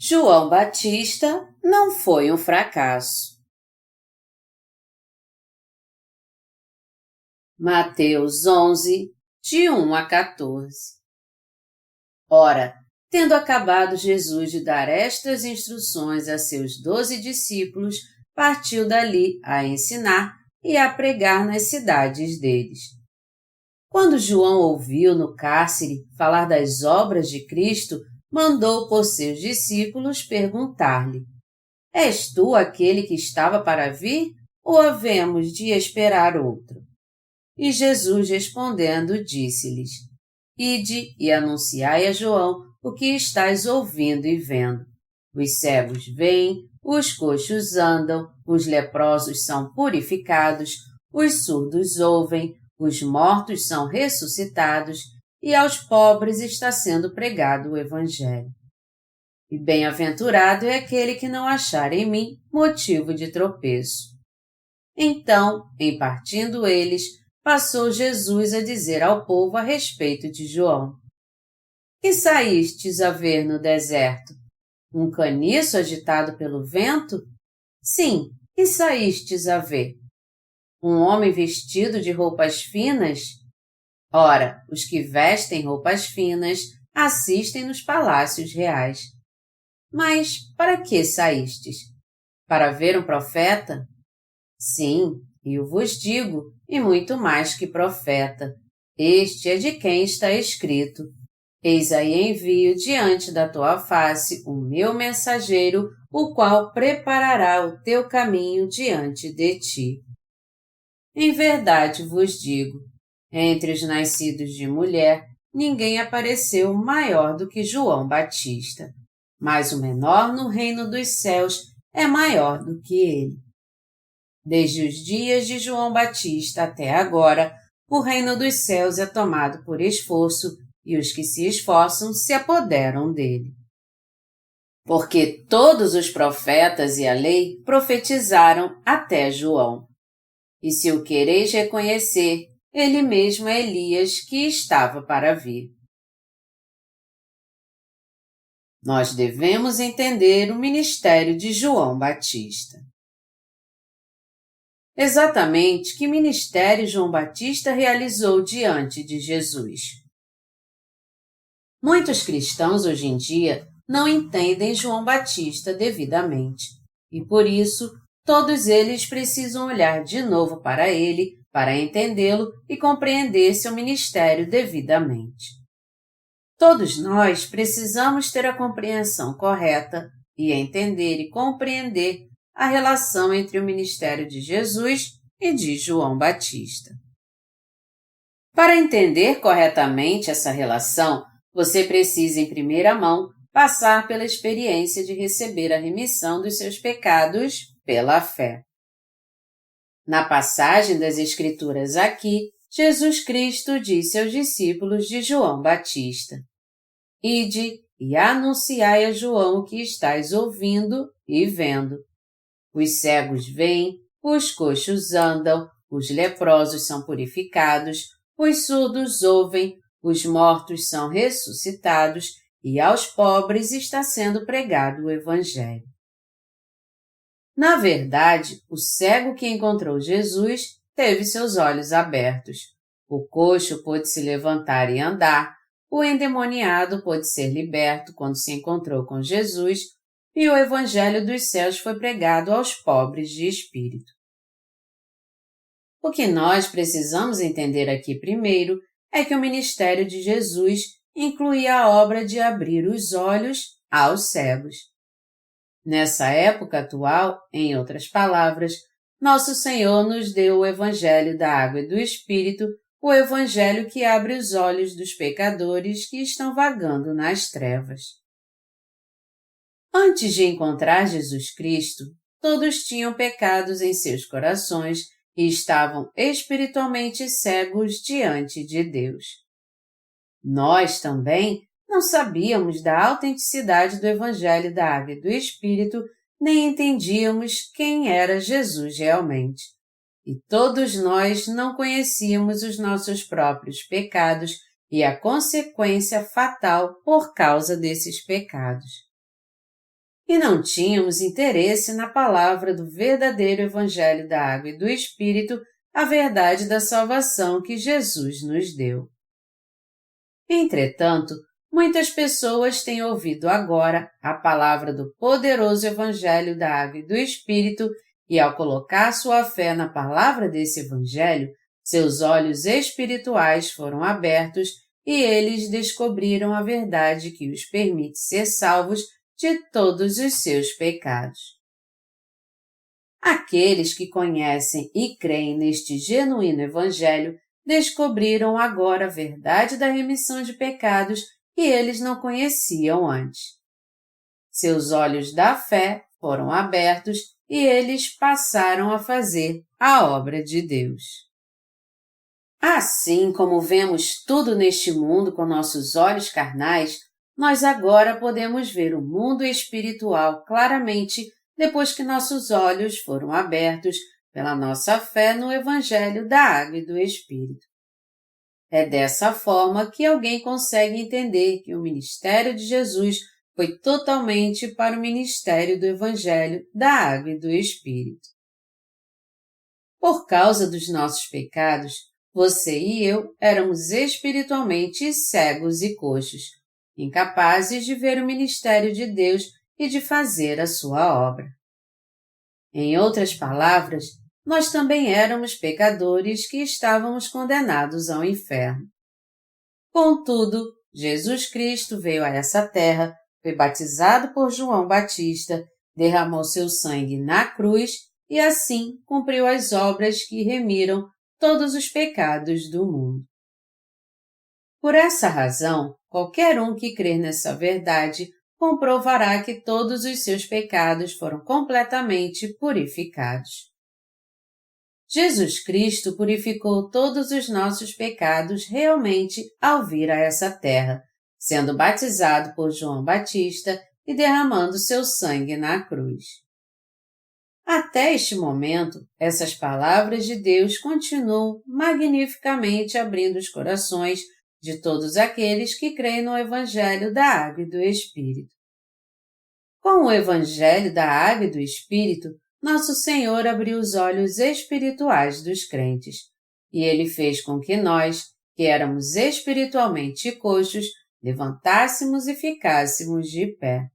João Batista não foi um fracasso. Mateus 11, de 1 a 14. Ora, tendo acabado Jesus de dar estas instruções a seus 12 discípulos, partiu dali a ensinar e a pregar nas cidades deles. Quando João ouviu no cárcere falar das obras de Cristo, mandou por seus discípulos perguntar-lhe: És tu aquele que estava para vir, ou havemos de esperar outro? E Jesus respondendo disse-lhes: Ide e anunciai a João o que estáis ouvindo e vendo. Os cegos veem, os coxos andam, os leprosos são purificados, os surdos ouvem, os mortos são ressuscitados, e aos pobres está sendo pregado o Evangelho. E bem-aventurado é aquele que não achar em mim motivo de tropeço. Então, em partindo eles, passou Jesus a dizer ao povo a respeito de João: Que saístes a ver no deserto? Um caniço agitado pelo vento? Sim, que saístes a ver? Um homem vestido de roupas finas? Ora, os que vestem roupas finas assistem nos palácios reais. Mas para que saístes? Para ver um profeta? Sim, eu vos digo, e muito mais que profeta. Este é de quem está escrito: Eis aí envio diante da tua face o meu mensageiro, o qual preparará o teu caminho diante de ti. Em verdade vos digo, entre os nascidos de mulher, ninguém apareceu maior do que João Batista, mas o menor no reino dos céus é maior do que ele. Desde os dias de João Batista até agora, o reino dos céus é tomado por esforço, e os que se esforçam se apoderam dele. Porque todos os profetas e a lei profetizaram até João. E se o quereis reconhecer, ele mesmo é Elias que estava para vir. Nós devemos entender o ministério de João Batista. Exatamente que ministério João Batista realizou diante de Jesus? Muitos cristãos hoje em dia não entendem João Batista devidamente, e por isso todos eles precisam olhar de novo para ele, para entendê-lo e compreender seu ministério devidamente. Todos nós precisamos ter a compreensão correta e entender e compreender a relação entre o ministério de Jesus e de João Batista. Para entender corretamente essa relação, você precisa, em primeira mão, passar pela experiência de receber a remissão dos seus pecados pela fé. Na passagem das Escrituras aqui, Jesus Cristo disse aos discípulos de João Batista: Ide e anunciai a João o que estáis ouvindo e vendo. Os cegos veem, os coxos andam, os leprosos são purificados, os surdos ouvem, os mortos são ressuscitados e aos pobres está sendo pregado o Evangelho. Na verdade, o cego que encontrou Jesus teve seus olhos abertos. O coxo pôde se levantar e andar, o endemoniado pôde ser liberto quando se encontrou com Jesus, e o Evangelho dos céus foi pregado aos pobres de espírito. O que nós precisamos entender aqui primeiro é que o ministério de Jesus incluía a obra de abrir os olhos aos cegos. Nessa época atual, em outras palavras, nosso Senhor nos deu o Evangelho da Água e do Espírito, o Evangelho que abre os olhos dos pecadores que estão vagando nas trevas. Antes de encontrar Jesus Cristo, todos tinham pecados em seus corações e estavam espiritualmente cegos diante de Deus. Nós também não sabíamos da autenticidade do Evangelho da Água e do Espírito, nem entendíamos quem era Jesus realmente. E todos nós não conhecíamos os nossos próprios pecados e a consequência fatal por causa desses pecados. e não tínhamos interesse na palavra do verdadeiro Evangelho da Água e do Espírito, a verdade da salvação que Jesus nos deu. Entretanto, muitas pessoas têm ouvido agora a palavra do poderoso Evangelho da Água e do Espírito e, ao colocar sua fé na palavra desse Evangelho, seus olhos espirituais foram abertos e eles descobriram a verdade que os permite ser salvos de todos os seus pecados. Aqueles que conhecem e creem neste genuíno Evangelho descobriram agora a verdade da remissão de pecados que eles não conheciam antes. Seus olhos da fé foram abertos e eles passaram a fazer a obra de Deus. Assim como vemos tudo neste mundo com nossos olhos carnais, nós agora podemos ver o mundo espiritual claramente depois que nossos olhos foram abertos pela nossa fé no Evangelho da Água e do Espírito. É dessa forma que alguém consegue entender que o ministério de Jesus foi totalmente para o ministério do Evangelho da Água e do Espírito. Por causa dos nossos pecados, você e eu éramos espiritualmente cegos e coxos, incapazes de ver o ministério de Deus e de fazer a sua obra. Em outras palavras, nós também éramos pecadores que estávamos condenados ao inferno. Contudo, Jesus Cristo veio a essa terra, foi batizado por João Batista, derramou seu sangue na cruz e assim cumpriu as obras que remiram todos os pecados do mundo. Por essa razão, qualquer um que crer nessa verdade comprovará que todos os seus pecados foram completamente purificados. Jesus Cristo purificou todos os nossos pecados realmente ao vir a essa terra, sendo batizado por João Batista e derramando seu sangue na cruz. Até este momento, essas palavras de Deus continuam magnificamente abrindo os corações de todos aqueles que creem no Evangelho da Água e do Espírito. Com o Evangelho da Água e do Espírito, nosso Senhor abriu os olhos espirituais dos crentes, e Ele fez com que nós, que éramos espiritualmente coxos, levantássemos e ficássemos de pé.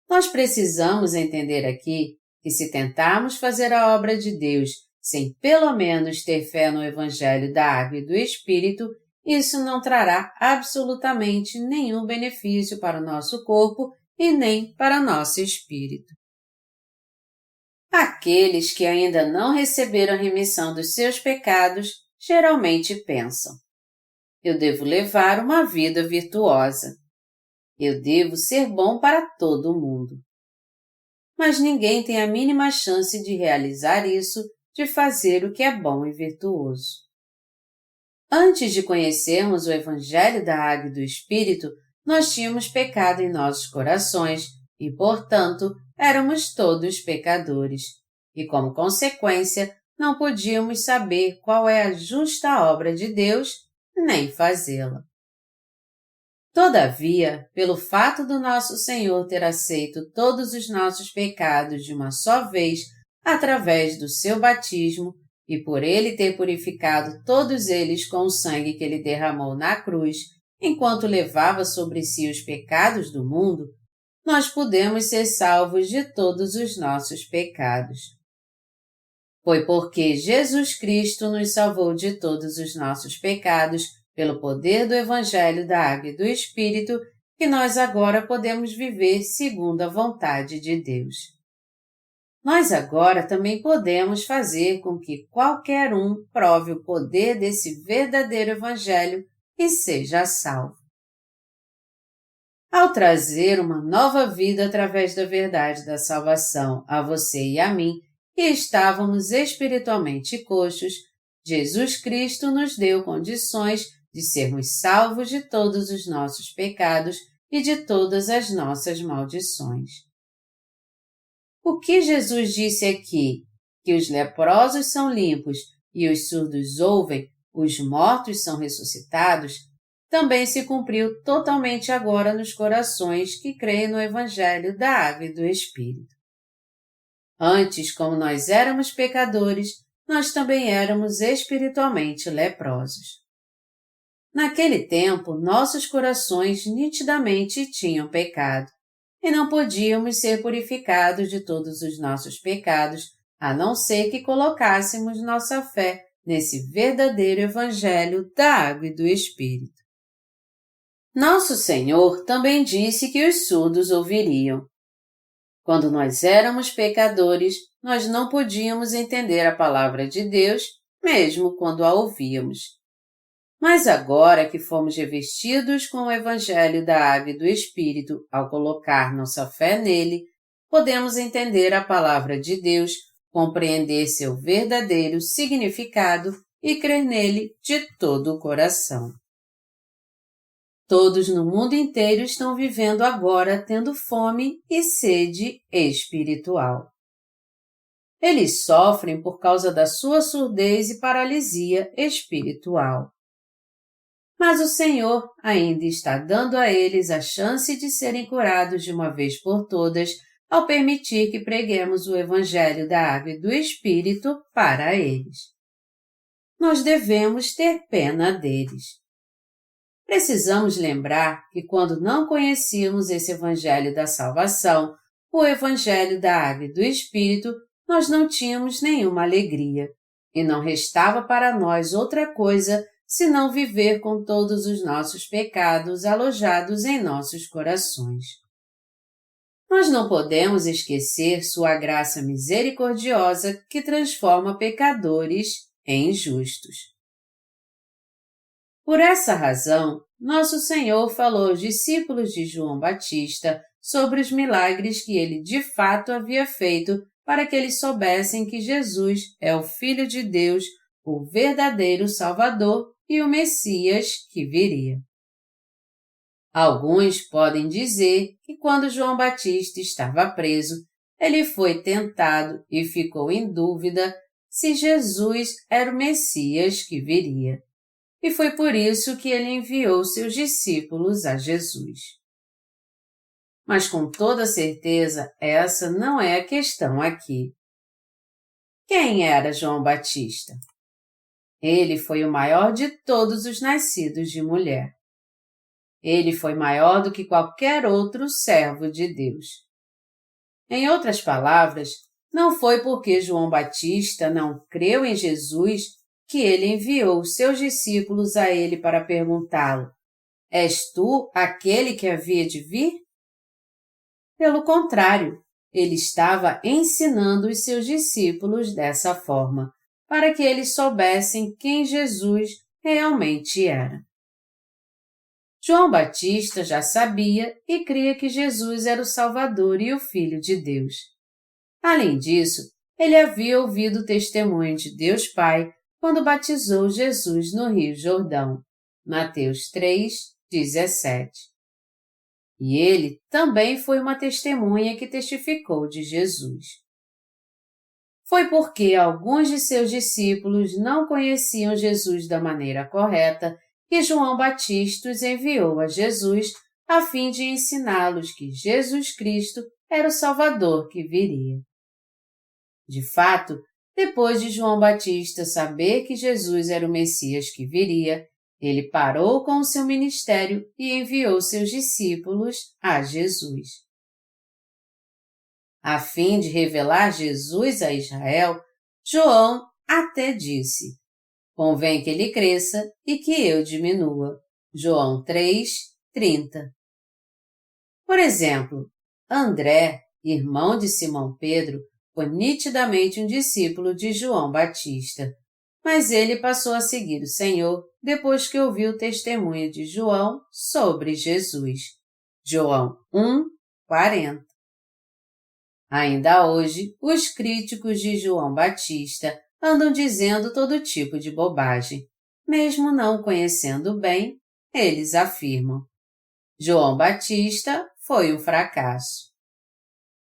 Nós precisamos entender aqui que se tentarmos fazer a obra de Deus sem pelo menos ter fé no Evangelho da Água e do Espírito, isso não trará absolutamente nenhum benefício para o nosso corpo e nem para nosso espírito. Aqueles que ainda não receberam a remissão dos seus pecados geralmente pensam: eu devo levar uma vida virtuosa. Eu devo ser bom para todo mundo. Mas ninguém tem a mínima chance de realizar isso, de fazer o que é bom e virtuoso. Antes de conhecermos o Evangelho da Água e do Espírito, nós tínhamos pecado em nossos corações e, portanto, éramos todos pecadores. E, como consequência, não podíamos saber qual é a justa obra de Deus, nem fazê-la. Todavia, pelo fato do nosso Senhor ter aceito todos os nossos pecados de uma só vez através do seu batismo e por Ele ter purificado todos eles com o sangue que Ele derramou na cruz, enquanto levava sobre si os pecados do mundo, nós podemos ser salvos de todos os nossos pecados. Foi porque Jesus Cristo nos salvou de todos os nossos pecados pelo poder do Evangelho da Água e do Espírito, que nós agora podemos viver segundo a vontade de Deus. Nós agora também podemos fazer com que qualquer um prove o poder desse verdadeiro Evangelho e seja salvo. Ao trazer uma nova vida através da verdade da salvação a você e a mim, que estávamos espiritualmente coxos, Jesus Cristo nos deu condições de sermos salvos de todos os nossos pecados e de todas as nossas maldições. O que Jesus disse aqui, que os leprosos são limpos e os surdos ouvem, os mortos são ressuscitados, também se cumpriu totalmente agora nos corações que creem no Evangelho da Água e do Espírito. Antes, como nós éramos pecadores, nós também éramos espiritualmente leprosos. Naquele tempo, nossos corações nitidamente tinham pecado, e não podíamos ser purificados de todos os nossos pecados, a não ser que colocássemos nossa fé nesse verdadeiro Evangelho da Água e do Espírito. Nosso Senhor também disse que os surdos ouviriam. Quando nós éramos pecadores, nós não podíamos entender a palavra de Deus, mesmo quando a ouvíamos. Mas agora que fomos revestidos com o Evangelho da Água e do Espírito, ao colocar nossa fé nele, podemos entender a palavra de Deus, compreender seu verdadeiro significado e crer nele de todo o coração. Todos no mundo inteiro estão vivendo agora tendo fome e sede espiritual. Eles sofrem por causa da sua surdez e paralisia espiritual. Mas o Senhor ainda está dando a eles a chance de serem curados de uma vez por todas ao permitir que preguemos o Evangelho da Água e do Espírito para eles. Nós devemos ter pena deles. Precisamos lembrar que quando não conhecíamos esse Evangelho da salvação, o Evangelho da Água e do Espírito, nós não tínhamos nenhuma alegria, e não restava para nós outra coisa senão viver com todos os nossos pecados alojados em nossos corações. Nós não podemos esquecer sua graça misericordiosa que transforma pecadores em justos. Por essa razão, nosso Senhor falou aos discípulos de João Batista sobre os milagres que ele de fato havia feito para que eles soubessem que Jesus é o Filho de Deus, o verdadeiro Salvador e o Messias que viria. Alguns podem dizer que quando João Batista estava preso, ele foi tentado e ficou em dúvida se Jesus era o Messias que viria. E foi por isso que ele enviou seus discípulos a Jesus. Mas com toda certeza, essa não é a questão aqui. Quem era João Batista? Ele foi o maior de todos os nascidos de mulher. Ele foi maior do que qualquer outro servo de Deus. Em outras palavras, não foi porque João Batista não creu em Jesus que ele enviou seus discípulos a ele para perguntá-lo: És tu aquele que havia de vir? Pelo contrário, ele estava ensinando os seus discípulos dessa forma, para que eles soubessem quem Jesus realmente era. João Batista já sabia e cria que Jesus era o Salvador e o Filho de Deus. Além disso, ele havia ouvido o testemunho de Deus Pai quando batizou Jesus no Rio Jordão, Mateus 3:17. E ele também foi uma testemunha que testificou de Jesus. Foi porque alguns de seus discípulos não conheciam Jesus da maneira correta que João Batista os enviou a Jesus a fim de ensiná-los que Jesus Cristo era o Salvador que viria. De fato, depois de João Batista saber que Jesus era o Messias que viria, ele parou com o seu ministério e enviou seus discípulos a Jesus. A fim de revelar Jesus a Israel, João até disse: Convém que ele cresça e que eu diminua. João 3:30. Por exemplo, André, irmão de Simão Pedro, foi nitidamente um discípulo de João Batista, mas ele passou a seguir o Senhor depois que ouviu o testemunho de João sobre Jesus. João 1:40. Ainda hoje, os críticos de João Batista andam dizendo todo tipo de bobagem. Mesmo não conhecendo bem, eles afirmam: João Batista foi um fracasso.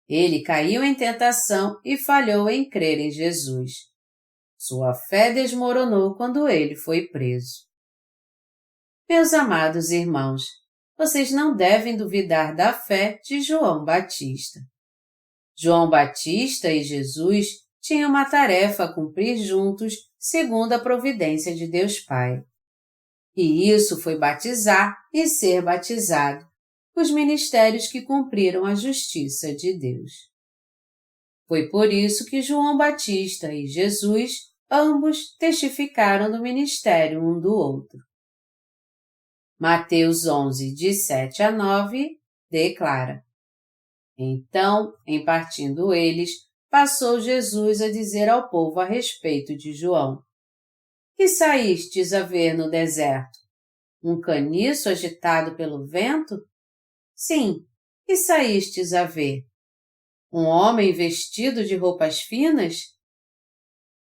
Ele caiu em tentação e falhou em crer em Jesus. Sua fé desmoronou quando ele foi preso. Meus amados irmãos, vocês não devem duvidar da fé de João Batista. João Batista e Jesus tinham uma tarefa a cumprir juntos, segundo a providência de Deus Pai. E isso foi batizar e ser batizado, os ministérios que cumpriram a justiça de Deus. Foi por isso que João Batista e Jesus, ambos testificaram do ministério um do outro. Mateus 11, de 7 a 9, declara: Então, em partindo eles, passou Jesus a dizer ao povo a respeito de João: Que saístes a ver no deserto? Um caniço agitado pelo vento? Sim, que saístes a ver? Um homem vestido de roupas finas?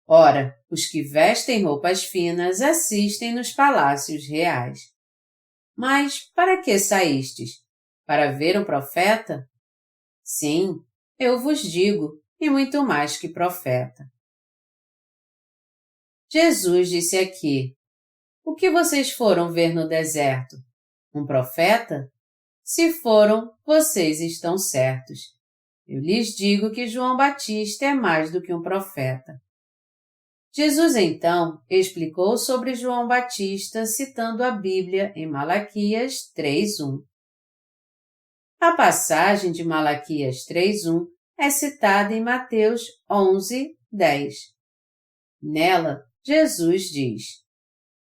Ora, os que vestem roupas finas assistem nos palácios reais. Mas para que saístes? Para ver um profeta? Sim, eu vos digo, e muito mais que profeta. Jesus disse aqui: O que vocês foram ver no deserto? Um profeta? Se foram, vocês estão certos. Eu lhes digo que João Batista é mais do que um profeta. Jesus, então, explicou sobre João Batista citando a Bíblia em Malaquias 3:1. A passagem de Malaquias 3:1 é citada em Mateus 11:10. Nela, Jesus diz: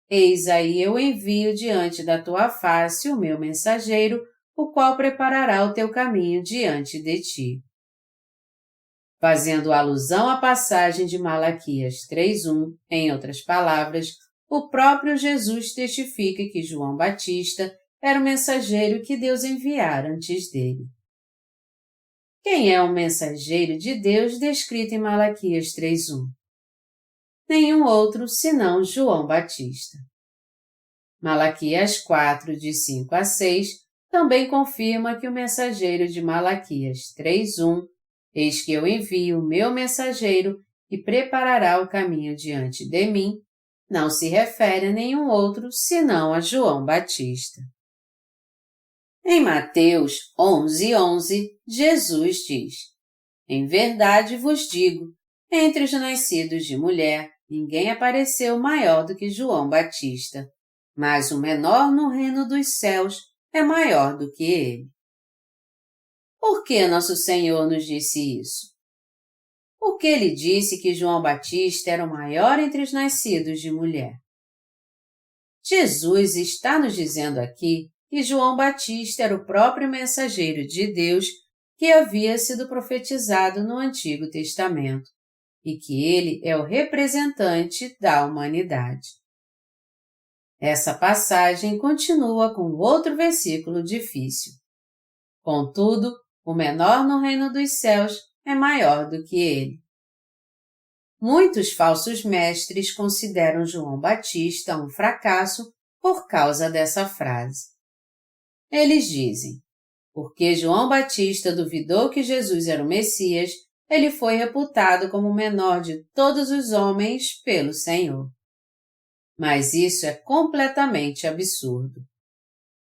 Eis aí eu envio diante da tua face o meu mensageiro, o qual preparará o teu caminho diante de ti. Fazendo alusão à passagem de Malaquias 3:1, em outras palavras, o próprio Jesus testifica que João Batista era o mensageiro que Deus enviara antes dele. Quem é o mensageiro de Deus descrito em Malaquias 3:1? Nenhum outro senão João Batista. Malaquias 4, de 5 a 6, também confirma que o mensageiro de Malaquias 3:1, Eis que eu envio o meu mensageiro e preparará o caminho diante de mim, não se refere a nenhum outro senão a João Batista. Em Mateus 11:11, Jesus diz: Em verdade vos digo, entre os nascidos de mulher, ninguém apareceu maior do que João Batista, mas o menor no reino dos céus é maior do que ele. Por que nosso Senhor nos disse isso? Porque ele disse que João Batista era o maior entre os nascidos de mulher. Jesus está nos dizendo aqui que João Batista era o próprio mensageiro de Deus que havia sido profetizado no Antigo Testamento e que ele é o representante da humanidade. Essa passagem continua com outro versículo difícil. Contudo, o menor no reino dos céus é maior do que ele. Muitos falsos mestres consideram João Batista um fracasso por causa dessa frase. Eles dizem: porque João Batista duvidou que Jesus era o Messias, ele foi reputado como o menor de todos os homens pelo Senhor. Mas isso é completamente absurdo.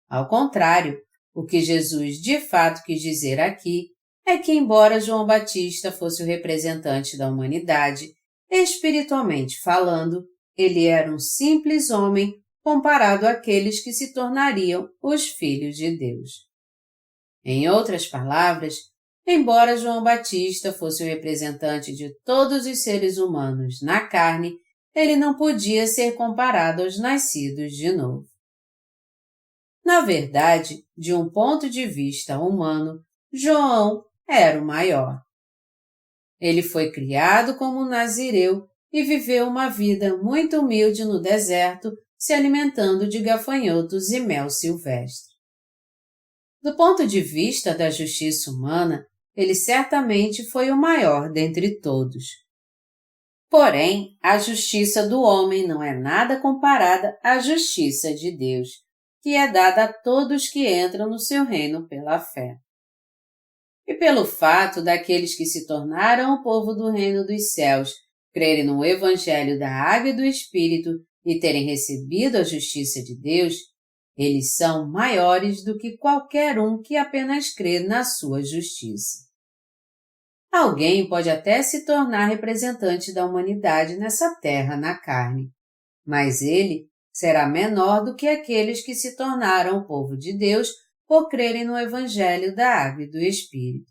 Ao contrário, o que Jesus de fato quis dizer aqui é que, embora João Batista fosse o representante da humanidade, espiritualmente falando, ele era um simples homem comparado àqueles que se tornariam os filhos de Deus. Em outras palavras, embora João Batista fosse o representante de todos os seres humanos na carne, ele não podia ser comparado aos nascidos de novo. Na verdade, de um ponto de vista humano, João era o maior. Ele foi criado como nazireu e viveu uma vida muito humilde no deserto, se alimentando de gafanhotos e mel silvestre. Do ponto de vista da justiça humana, ele certamente foi o maior dentre todos. Porém, a justiça do homem não é nada comparada à justiça de Deus, que é dada a todos que entram no seu reino pela fé. E pelo fato daqueles que se tornaram o povo do reino dos céus crerem no Evangelho da Água e do Espírito e terem recebido a justiça de Deus, Eles são maiores do que qualquer um que apenas crê na sua justiça. Alguém pode até se tornar representante da humanidade nessa terra na carne, mas ele será menor do que aqueles que se tornaram o povo de Deus por crerem no Evangelho da Água e do Espírito.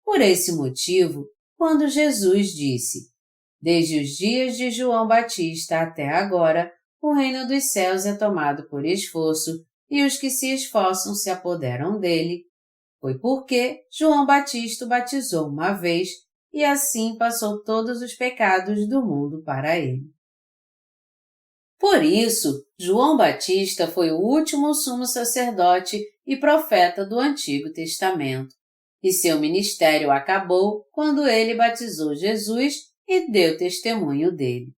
Por esse motivo, quando Jesus disse: "Desde os dias de João Batista até agora, o reino dos céus é tomado por esforço, e os que se esforçam se apoderam dele", foi porque João Batista o batizou uma vez e assim passou todos os pecados do mundo para ele. Por isso, João Batista foi o último sumo sacerdote e profeta do Antigo Testamento, e seu ministério acabou quando ele batizou Jesus e deu testemunho dele.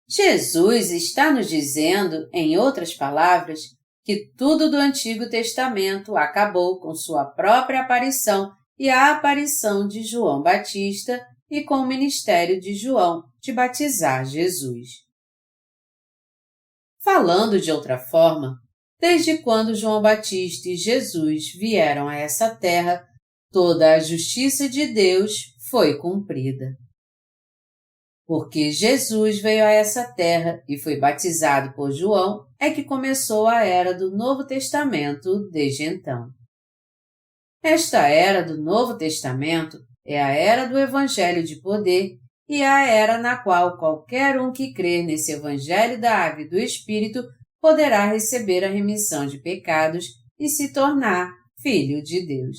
Jesus está nos dizendo, em outras palavras, que tudo do Antigo Testamento acabou com sua própria aparição e a aparição de João Batista e com o ministério de João de batizar Jesus. Falando de outra forma, desde quando João Batista e Jesus vieram a essa terra, toda a justiça de Deus foi cumprida. Porque Jesus veio a essa terra e foi batizado por João, é que começou a era do Novo Testamento desde então. Esta era do Novo Testamento é a era do Evangelho de poder e a era na qual qualquer um que crer nesse Evangelho da Água e do Espírito poderá receber a remissão de pecados e se tornar filho de Deus.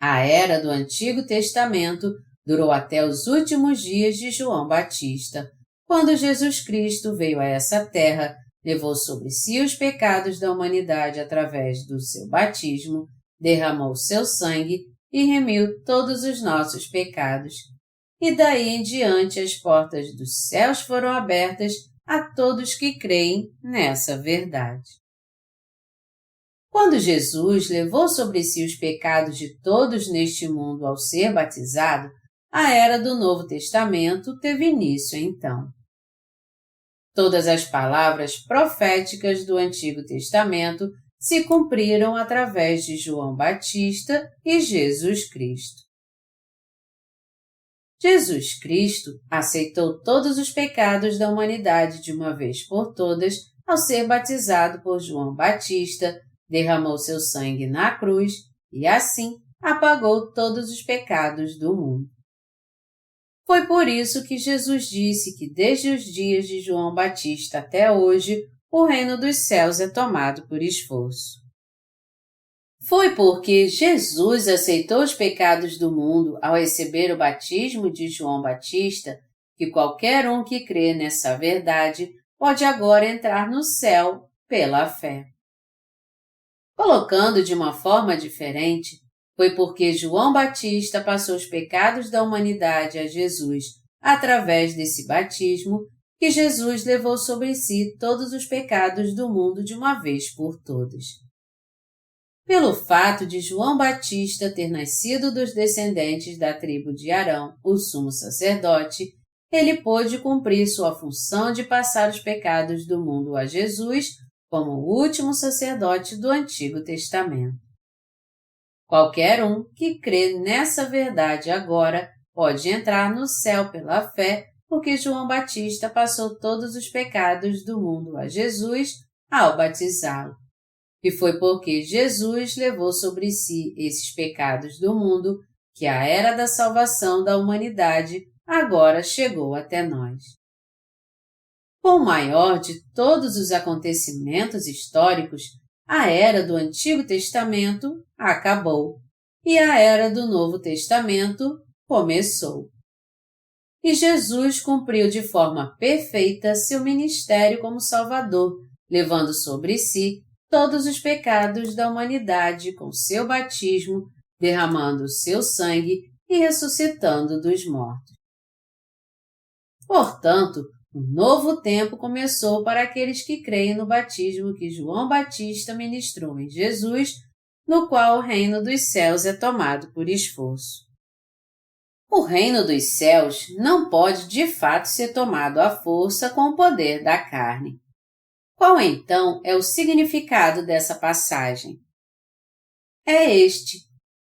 A era do Antigo Testamento durou até os últimos dias de João Batista, quando Jesus Cristo veio a essa terra, levou sobre si os pecados da humanidade através do seu batismo, derramou seu sangue e remiu todos os nossos pecados. E daí em diante as portas dos céus foram abertas a todos que creem nessa verdade. Quando Jesus levou sobre si os pecados de todos neste mundo ao ser batizado, a era do Novo Testamento teve início então. Todas as palavras proféticas do Antigo Testamento se cumpriram através de João Batista e Jesus Cristo. Jesus Cristo aceitou todos os pecados da humanidade de uma vez por todas ao ser batizado por João Batista, derramou seu sangue na cruz e, assim, apagou todos os pecados do mundo. Foi por isso que Jesus disse que desde os dias de João Batista até hoje, o reino dos céus é tomado por esforço. Foi porque Jesus aceitou os pecados do mundo ao receber o batismo de João Batista que qualquer um que crê nessa verdade pode agora entrar no céu pela fé. Colocando de uma forma diferente, foi porque João Batista passou os pecados da humanidade a Jesus através desse batismo que Jesus levou sobre si todos os pecados do mundo de uma vez por todas. Pelo fato de João Batista ter nascido dos descendentes da tribo de Arão, o sumo sacerdote, ele pôde cumprir sua função de passar os pecados do mundo a Jesus como o último sacerdote do Antigo Testamento. Qualquer um que crê nessa verdade agora pode entrar no céu pela fé, porque João Batista passou todos os pecados do mundo a Jesus ao batizá-lo. E foi porque Jesus levou sobre si esses pecados do mundo que a era da salvação da humanidade agora chegou até nós. Com o maior de todos os acontecimentos históricos, a era do Antigo Testamento acabou e a era do Novo Testamento começou. E Jesus cumpriu de forma perfeita seu ministério como Salvador, levando sobre si todos os pecados da humanidade com seu batismo, derramando seu sangue e ressuscitando dos mortos. Portanto, um novo tempo começou para aqueles que creem no batismo que João Batista ministrou em Jesus, no qual o reino dos céus é tomado por esforço. O reino dos céus não pode de fato ser tomado à força com o poder da carne, Qual então é o significado dessa passagem? É este: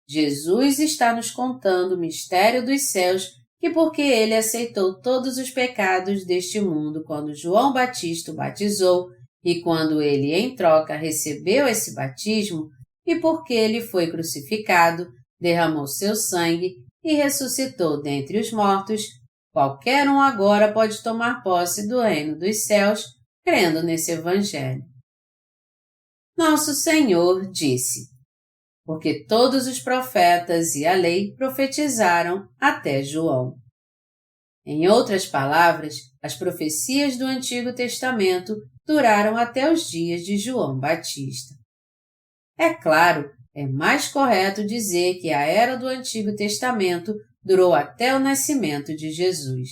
Jesus está nos contando o mistério dos céus, que porque ele aceitou todos os pecados deste mundo quando João Batista o batizou e quando ele, em troca, recebeu esse batismo, e porque ele foi crucificado, derramou seu sangue e ressuscitou dentre os mortos, qualquer um agora pode tomar posse do reino dos céus, crendo nesse Evangelho. Nosso Senhor disse: porque todos os profetas e a lei profetizaram até João. Em outras palavras, as profecias do Antigo Testamento duraram até os dias de João Batista. É claro, é mais correto dizer que a era do Antigo Testamento durou até o nascimento de Jesus.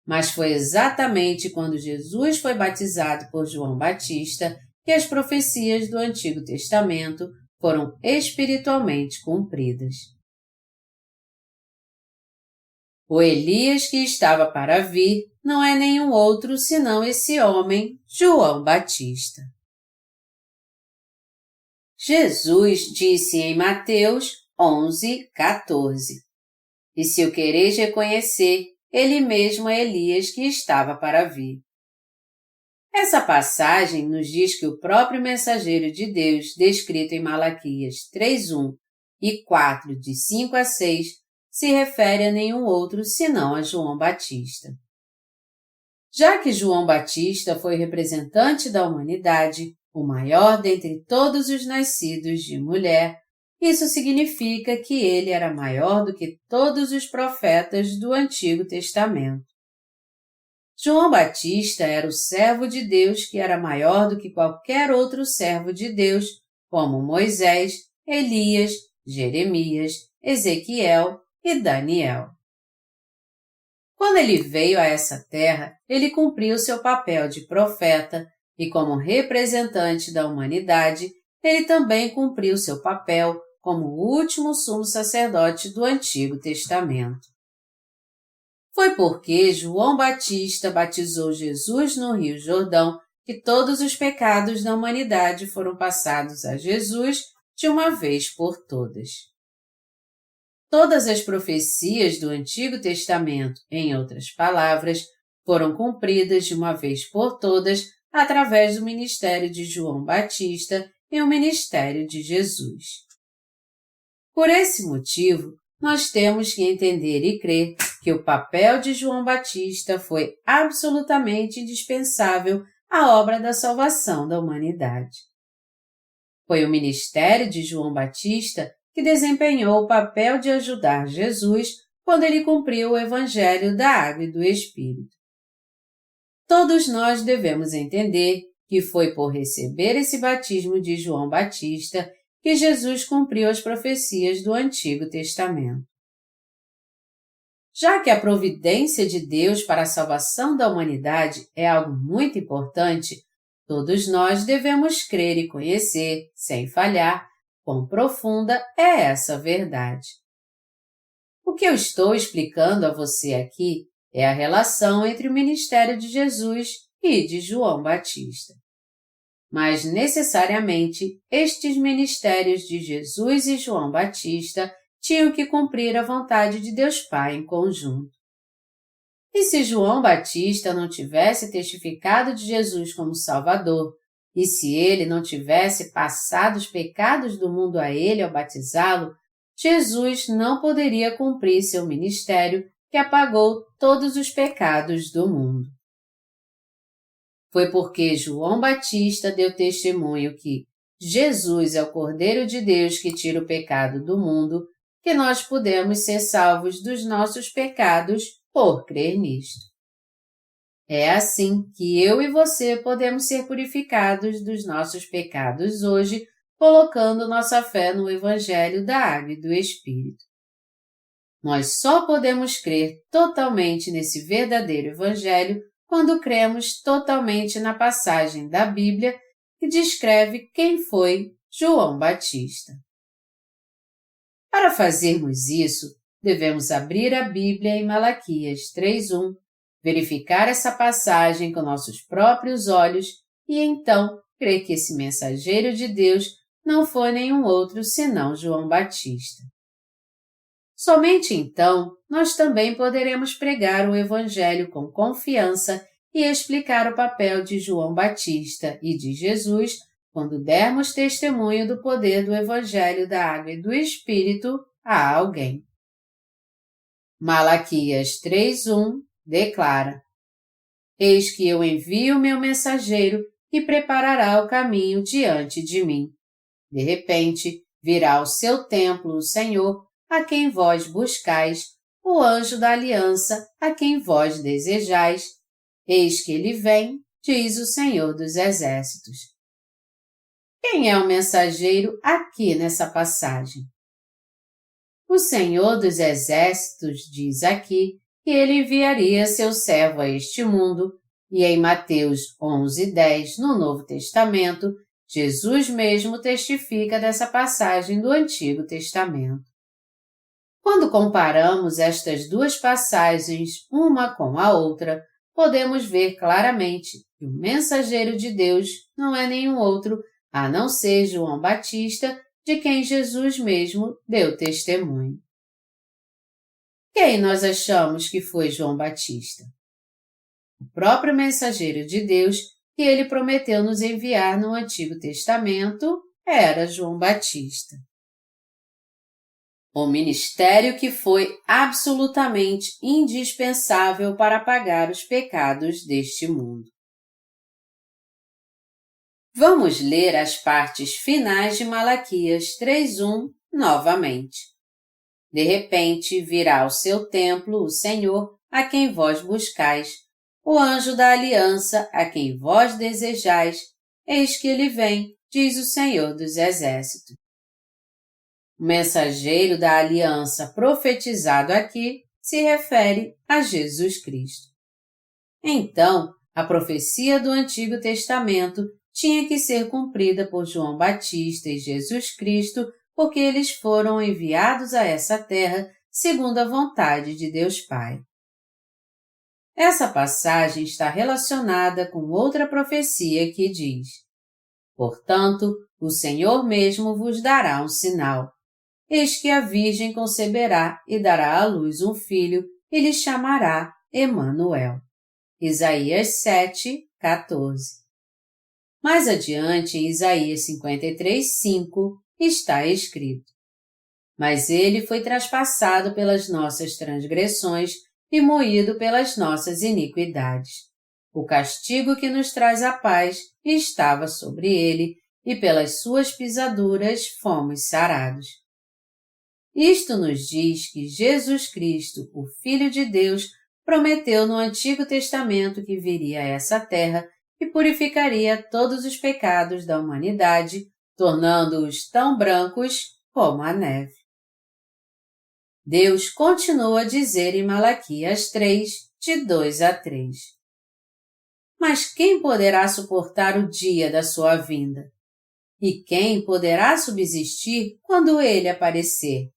Mas foi exatamente quando Jesus foi batizado por João Batista que as profecias do Antigo Testamento foram espiritualmente cumpridas. O Elias que estava para vir não é nenhum outro senão esse homem, João Batista. Jesus disse em Mateus 11:14: E se o quereis reconhecer, ele mesmo é Elias que estava para vir. Essa passagem nos diz que o próprio mensageiro de Deus, descrito em Malaquias 3:1 e 4, de 5 a 6, se refere a nenhum outro senão a João Batista. Já que João Batista foi representante da humanidade, o maior dentre todos os nascidos de mulher, isso significa que ele era maior do que todos os profetas do Antigo Testamento. João Batista era o servo de Deus que era maior do que qualquer outro servo de Deus, como Moisés, Elias, Jeremias, Ezequiel e Daniel. Quando ele veio a essa terra, ele cumpriu seu papel de profeta e, como representante da humanidade, ele também cumpriu seu papel como o último sumo sacerdote do Antigo Testamento. Foi porque João Batista batizou Jesus no Rio Jordão que todos os pecados da humanidade foram passados a Jesus de uma vez por todas. Todas as profecias do Antigo Testamento, em outras palavras, foram cumpridas de uma vez por todas através do ministério de João Batista e o ministério de Jesus. Por esse motivo, nós temos que entender e crer que o papel de João Batista foi absolutamente indispensável à obra da salvação da humanidade. Foi o ministério de João Batista que desempenhou o papel de ajudar Jesus quando ele cumpriu o Evangelho da Água e do Espírito. Todos nós devemos entender que foi por receber esse batismo de João Batista que Jesus cumpriu as profecias do Antigo Testamento. Já que a providência de Deus para a salvação da humanidade é algo muito importante, todos nós devemos crer e conhecer, sem falhar, quão profunda é essa verdade. O que eu estou explicando a você aqui é a relação entre o ministério de Jesus e de João Batista. Mas, necessariamente, estes ministérios de Jesus e João Batista tinham que cumprir a vontade de Deus Pai em conjunto. E se João Batista não tivesse testificado de Jesus como Salvador, e se ele não tivesse passado os pecados do mundo a ele ao batizá-lo, Jesus não poderia cumprir seu ministério que apagou todos os pecados do mundo. Foi porque João Batista deu testemunho que Jesus é o Cordeiro de Deus que tira o pecado do mundo, que nós podemos ser salvos dos nossos pecados por crer nisto. É assim que eu e você podemos ser purificados dos nossos pecados hoje, colocando nossa fé no Evangelho da Água e do Espírito. Nós só podemos crer totalmente nesse verdadeiro Evangelho quando cremos totalmente na passagem da Bíblia que descreve quem foi João Batista. Para fazermos isso, devemos abrir a Bíblia em Malaquias 3:1, verificar essa passagem com nossos próprios olhos e então crê que esse mensageiro de Deus não foi nenhum outro senão João Batista. Somente então nós também poderemos pregar o Evangelho com confiança e explicar o papel de João Batista e de Jesus quando dermos testemunho do poder do Evangelho da Água e do Espírito a alguém. Malaquias 3:1 declara: Eis que eu envio o meu mensageiro que preparará o caminho diante de mim. De repente, virá ao seu templo o Senhor, a quem vós buscais, o anjo da aliança, a quem vós desejais. Eis que ele vem, diz o Senhor dos Exércitos. Quem é o mensageiro aqui nessa passagem? O Senhor dos Exércitos diz aqui que ele enviaria seu servo a este mundo, e em Mateus 11:10, no Novo Testamento, Jesus mesmo testifica dessa passagem do Antigo Testamento. Quando comparamos estas duas passagens uma com a outra, podemos ver claramente que o mensageiro de Deus não é nenhum outro a não ser João Batista, de quem Jesus mesmo deu testemunho. Quem nós achamos que foi João Batista? O próprio mensageiro de Deus que ele prometeu nos enviar no Antigo Testamento era João Batista. O ministério que foi absolutamente indispensável para apagar os pecados deste mundo. Vamos ler as partes finais de Malaquias 3:1 novamente. De repente virá ao seu templo o Senhor, a quem vós buscais, o anjo da aliança, a quem vós desejais, eis que ele vem, diz o Senhor dos Exércitos. O mensageiro da aliança profetizado aqui se refere a Jesus Cristo. Então, a profecia do Antigo Testamento tinha que ser cumprida por João Batista e Jesus Cristo, porque eles foram enviados a essa terra segundo a vontade de Deus Pai. Essa passagem está relacionada com outra profecia que diz: Portanto, o Senhor mesmo vos dará um sinal. Eis que a Virgem conceberá e dará à luz um filho, e lhe chamará Emanuel. Isaías 7:14. Mais adiante, em Isaías 53:5, está escrito: Mas ele foi traspassado pelas nossas transgressões e moído pelas nossas iniquidades. O castigo que nos traz a paz estava sobre ele, e pelas suas pisaduras fomos sarados. Isto nos diz que Jesus Cristo, o Filho de Deus, prometeu no Antigo Testamento que viria a essa terra e purificaria todos os pecados da humanidade, tornando-os tão brancos como a neve. Deus continua a dizer em Malaquias 3, de 2-3. Mas quem poderá suportar o dia da sua vinda? E quem poderá subsistir quando ele aparecer?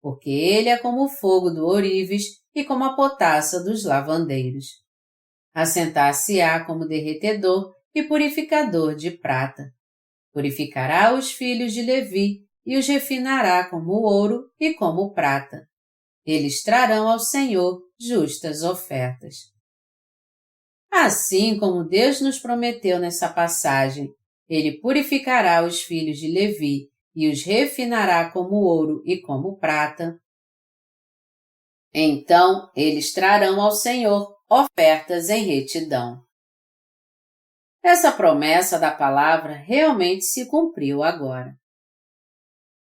Porque ele é como o fogo do ourives e como a potassa dos lavandeiros. Assentar-se-á como derretedor e purificador de prata. Purificará os filhos de Levi e os refinará como ouro e como prata. Eles trarão ao Senhor justas ofertas. Assim como Deus nos prometeu nessa passagem, ele purificará os filhos de Levi e os refinará como ouro e como prata. Então eles trarão ao Senhor ofertas em retidão. Essa promessa da palavra realmente se cumpriu agora.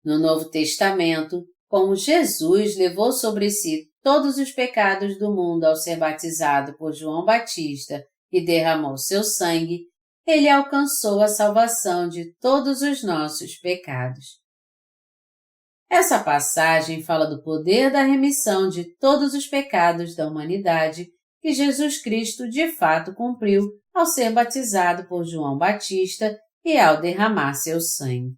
No Novo Testamento, como Jesus levou sobre si todos os pecados do mundo ao ser batizado por João Batista e derramou seu sangue, ele alcançou a salvação de todos os nossos pecados. Essa passagem fala do poder da remissão de todos os pecados da humanidade que Jesus Cristo de fato cumpriu ao ser batizado por João Batista e ao derramar seu sangue.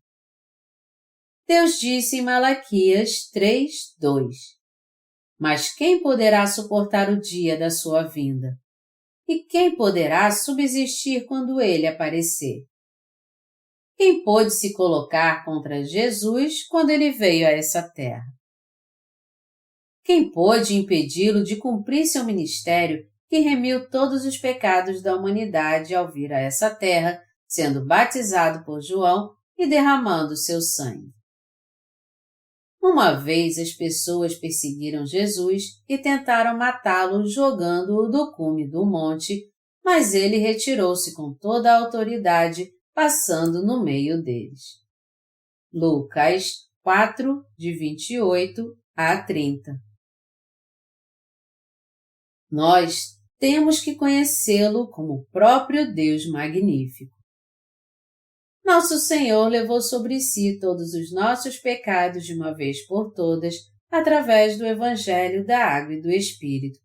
Deus disse em Malaquias 3:2: Mas quem poderá suportar o dia da sua vinda? E quem poderá subsistir quando ele aparecer? Quem pôde se colocar contra Jesus quando ele veio a essa terra? Quem pôde impedi-lo de cumprir seu ministério que remiu todos os pecados da humanidade ao vir a essa terra, sendo batizado por João e derramando seu sangue? Uma vez as pessoas perseguiram Jesus e tentaram matá-lo jogando-o do cume do monte, mas ele retirou-se com toda a autoridade, passando no meio deles. Lucas 4, de 28 a 30. Nós temos que conhecê-lo como o próprio Deus magnífico. Nosso Senhor levou sobre si todos os nossos pecados de uma vez por todas, através do Evangelho da Água e do Espírito.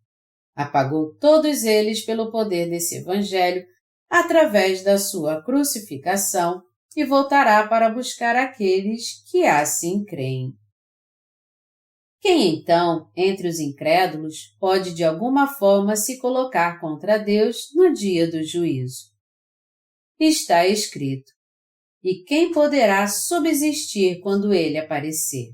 Apagou todos eles pelo poder desse Evangelho, através da sua crucificação, e voltará para buscar aqueles que assim creem. Quem então, entre os incrédulos, pode de alguma forma se colocar contra Deus no dia do juízo? Está escrito: e quem poderá subsistir quando ele aparecer?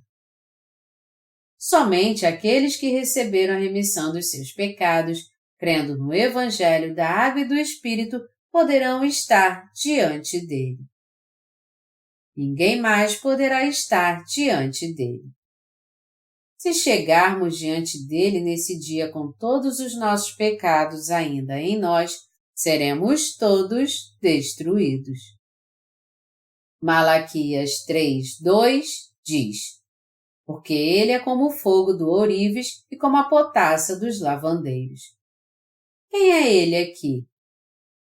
Somente aqueles que receberam a remissão dos seus pecados, crendo no Evangelho da Água e do Espírito, poderão estar diante dele. Ninguém mais poderá estar diante dele. Se chegarmos diante dele nesse dia com todos os nossos pecados ainda em nós, seremos todos destruídos. Malaquias 3:2 diz: porque ele é como o fogo do ourives e como a potassa dos lavandeiros. Quem é ele aqui?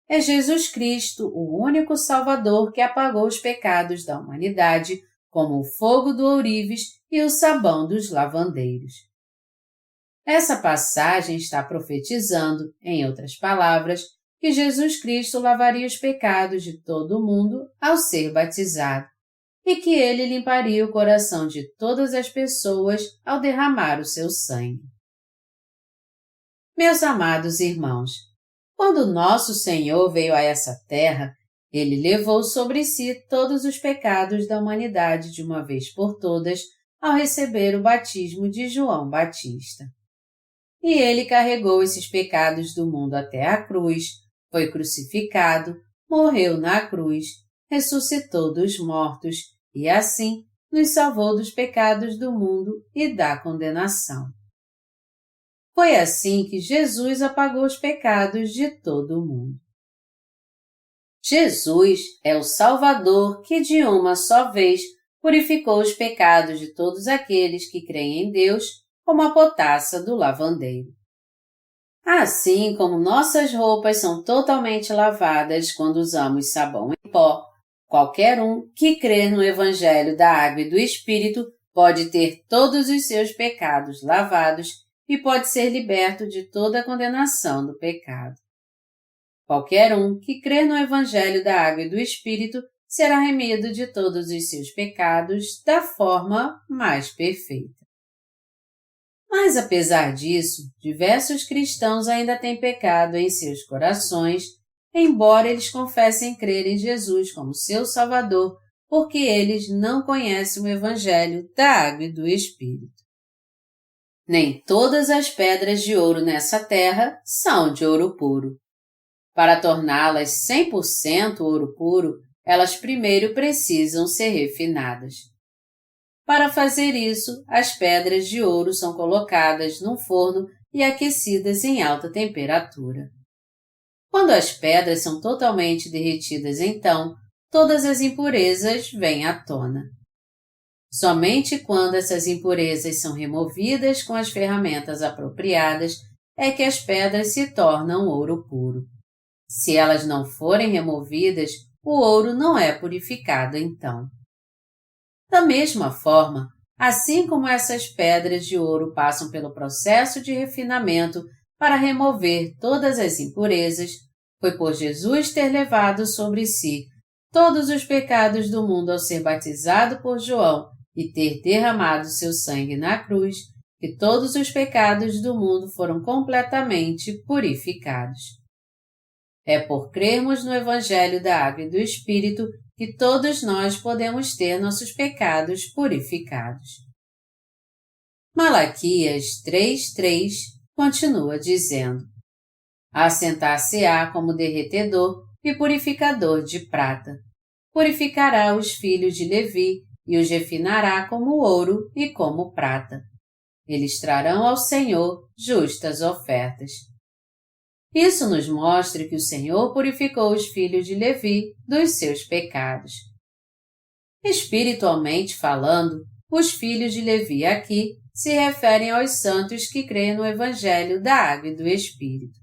É Jesus Cristo, o único Salvador que apagou os pecados da humanidade, como o fogo do ourives e o sabão dos lavandeiros. Essa passagem está profetizando, em outras palavras, que Jesus Cristo lavaria os pecados de todo o mundo ao ser batizado, e que ele limparia o coração de todas as pessoas ao derramar o seu sangue. Meus amados irmãos, quando nosso Senhor veio a essa terra, ele levou sobre si todos os pecados da humanidade de uma vez por todas ao receber o batismo de João Batista. E ele carregou esses pecados do mundo até a cruz, foi crucificado, morreu na cruz, ressuscitou dos mortos e, assim, nos salvou dos pecados do mundo e da condenação. Foi assim que Jesus apagou os pecados de todo o mundo. Jesus é o Salvador que, de uma só vez, purificou os pecados de todos aqueles que creem em Deus, como a potassa do lavandeiro. Assim como nossas roupas são totalmente lavadas quando usamos sabão em pó, qualquer um que crer no Evangelho da Água e do Espírito pode ter todos os seus pecados lavados e pode ser liberto de toda a condenação do pecado. Qualquer um que crer no Evangelho da Água e do Espírito será remido de todos os seus pecados da forma mais perfeita. Mas, apesar disso, diversos cristãos ainda têm pecado em seus corações, embora eles confessem crer em Jesus como seu Salvador, porque eles não conhecem o Evangelho da Água e do Espírito. Nem todas as pedras de ouro nessa terra são de ouro puro. Para torná-las 100% ouro puro, elas primeiro precisam ser refinadas. Para fazer isso, as pedras de ouro são colocadas num forno e aquecidas em alta temperatura. Quando as pedras são totalmente derretidas, então, todas as impurezas vêm à tona. Somente quando essas impurezas são removidas com as ferramentas apropriadas é que as pedras se tornam ouro puro. Se elas não forem removidas, o ouro não é purificado então. Da mesma forma, assim como essas pedras de ouro passam pelo processo de refinamento para remover todas as impurezas, foi por Jesus ter levado sobre si todos os pecados do mundo ao ser batizado por João e ter derramado seu sangue na cruz, que todos os pecados do mundo foram completamente purificados. É por crermos no Evangelho da Água e do Espírito que todos nós podemos ter nossos pecados purificados. Malaquias 3:3 continua dizendo: Assentar-se-á como derretedor e purificador de prata. Purificará os filhos de Levi e os refinará como ouro e como prata. Eles trarão ao Senhor justas ofertas. Isso nos mostra que o Senhor purificou os filhos de Levi dos seus pecados. Espiritualmente falando, os filhos de Levi aqui se referem aos santos que creem no Evangelho da Água e do Espírito.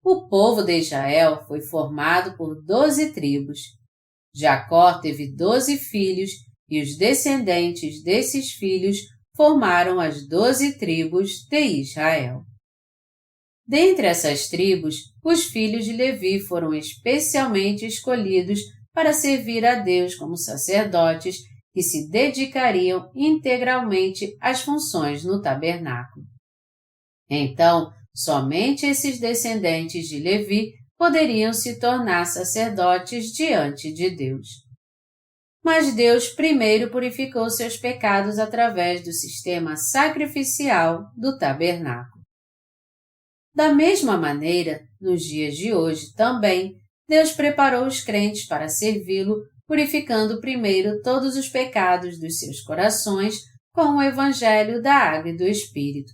O povo de Israel foi formado por 12 tribos. Jacó teve 12 filhos e os descendentes desses filhos formaram as 12 tribos de Israel. Dentre essas tribos, os filhos de Levi foram especialmente escolhidos para servir a Deus como sacerdotes que se dedicariam integralmente às funções no tabernáculo. Então, somente esses descendentes de Levi poderiam se tornar sacerdotes diante de Deus. Mas Deus primeiro purificou seus pecados através do sistema sacrificial do tabernáculo. Da mesma maneira, nos dias de hoje também, Deus preparou os crentes para servi-lo, purificando primeiro todos os pecados dos seus corações com o Evangelho da Água e do Espírito.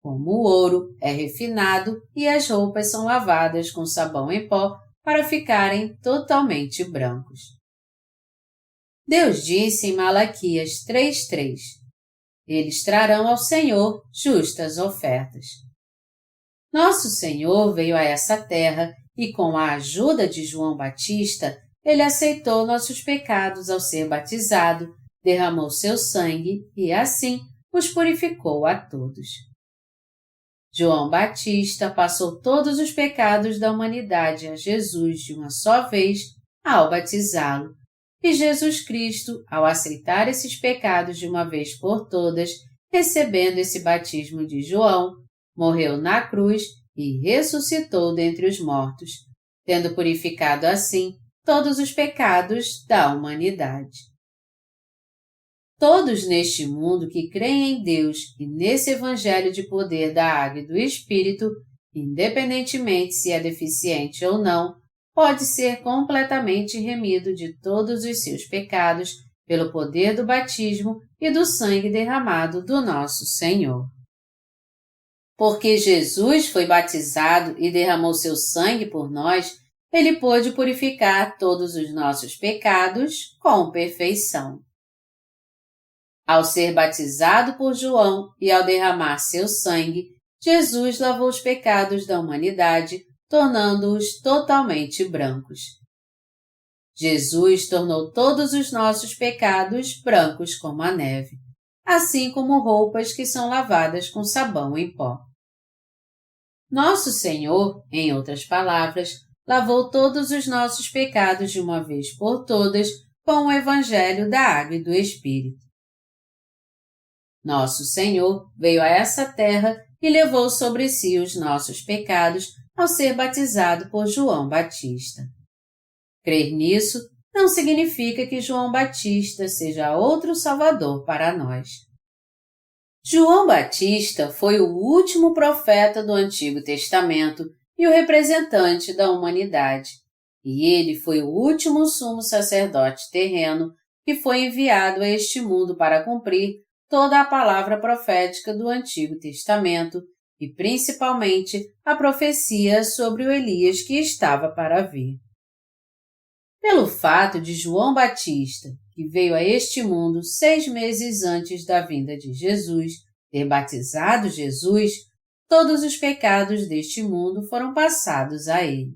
Como o ouro é refinado e as roupas são lavadas com sabão em pó para ficarem totalmente brancos. Deus disse em Malaquias 3:3: Eles trarão ao Senhor justas ofertas. Nosso Senhor veio a essa terra e, com a ajuda de João Batista, ele aceitou nossos pecados ao ser batizado, derramou seu sangue e, assim, os purificou a todos. João Batista passou todos os pecados da humanidade a Jesus de uma só vez ao batizá-lo, e Jesus Cristo, ao aceitar esses pecados de uma vez por todas, recebendo esse batismo de João, morreu na cruz e ressuscitou dentre os mortos, tendo purificado assim todos os pecados da humanidade. Todos neste mundo que creem em Deus e nesse Evangelho de poder da Água e do Espírito, independentemente se é deficiente ou não, pode ser completamente remido de todos os seus pecados pelo poder do batismo e do sangue derramado do nosso Senhor. Porque Jesus foi batizado e derramou seu sangue por nós, ele pôde purificar todos os nossos pecados com perfeição. Ao ser batizado por João e ao derramar seu sangue, Jesus lavou os pecados da humanidade, tornando-os totalmente brancos. Jesus tornou todos os nossos pecados brancos como a neve, assim como roupas que são lavadas com sabão em pó. Nosso Senhor, em outras palavras, lavou todos os nossos pecados de uma vez por todas com o Evangelho da Água e do Espírito. Nosso Senhor veio a essa terra e levou sobre si os nossos pecados ao ser batizado por João Batista. Crer nisso não significa que João Batista seja outro Salvador para nós. João Batista foi o último profeta do Antigo Testamento e o representante da humanidade, e ele foi o último sumo sacerdote terreno que foi enviado a este mundo para cumprir toda a palavra profética do Antigo Testamento e principalmente a profecia sobre o Elias que estava para vir. Pelo fato de João Batista, que veio a este mundo 6 meses antes da vinda de Jesus, ter batizado Jesus, todos os pecados deste mundo foram passados a ele.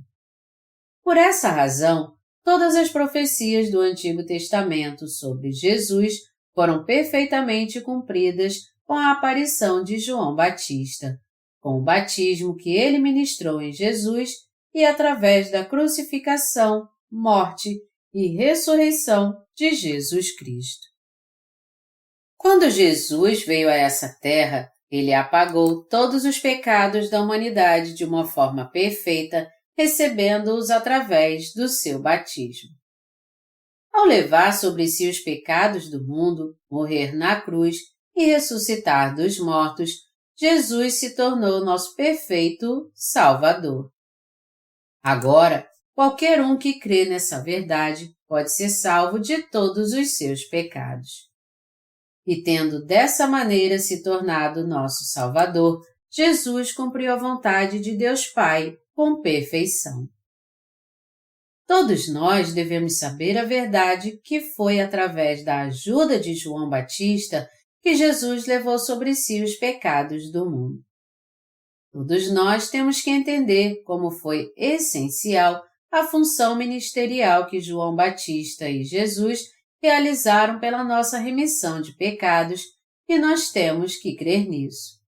Por essa razão, todas as profecias do Antigo Testamento sobre Jesus foram perfeitamente cumpridas com a aparição de João Batista, com o batismo que ele ministrou em Jesus e através da crucificação, morte e ressurreição de Jesus Cristo. Quando Jesus veio a essa terra, ele apagou todos os pecados da humanidade de uma forma perfeita recebendo-os através do seu batismo. Ao levar sobre si os pecados do mundo, morrer na cruz e ressuscitar dos mortos, Jesus se tornou nosso perfeito Salvador. Agora, qualquer um que crê nessa verdade pode ser salvo de todos os seus pecados. E tendo dessa maneira se tornado nosso Salvador, Jesus cumpriu a vontade de Deus Pai com perfeição. Todos nós devemos saber a verdade que foi através da ajuda de João Batista que Jesus levou sobre si os pecados do mundo. Todos nós temos que entender como foi essencial a função ministerial que João Batista e Jesus realizaram pela nossa remissão de pecados e nós temos que crer nisso.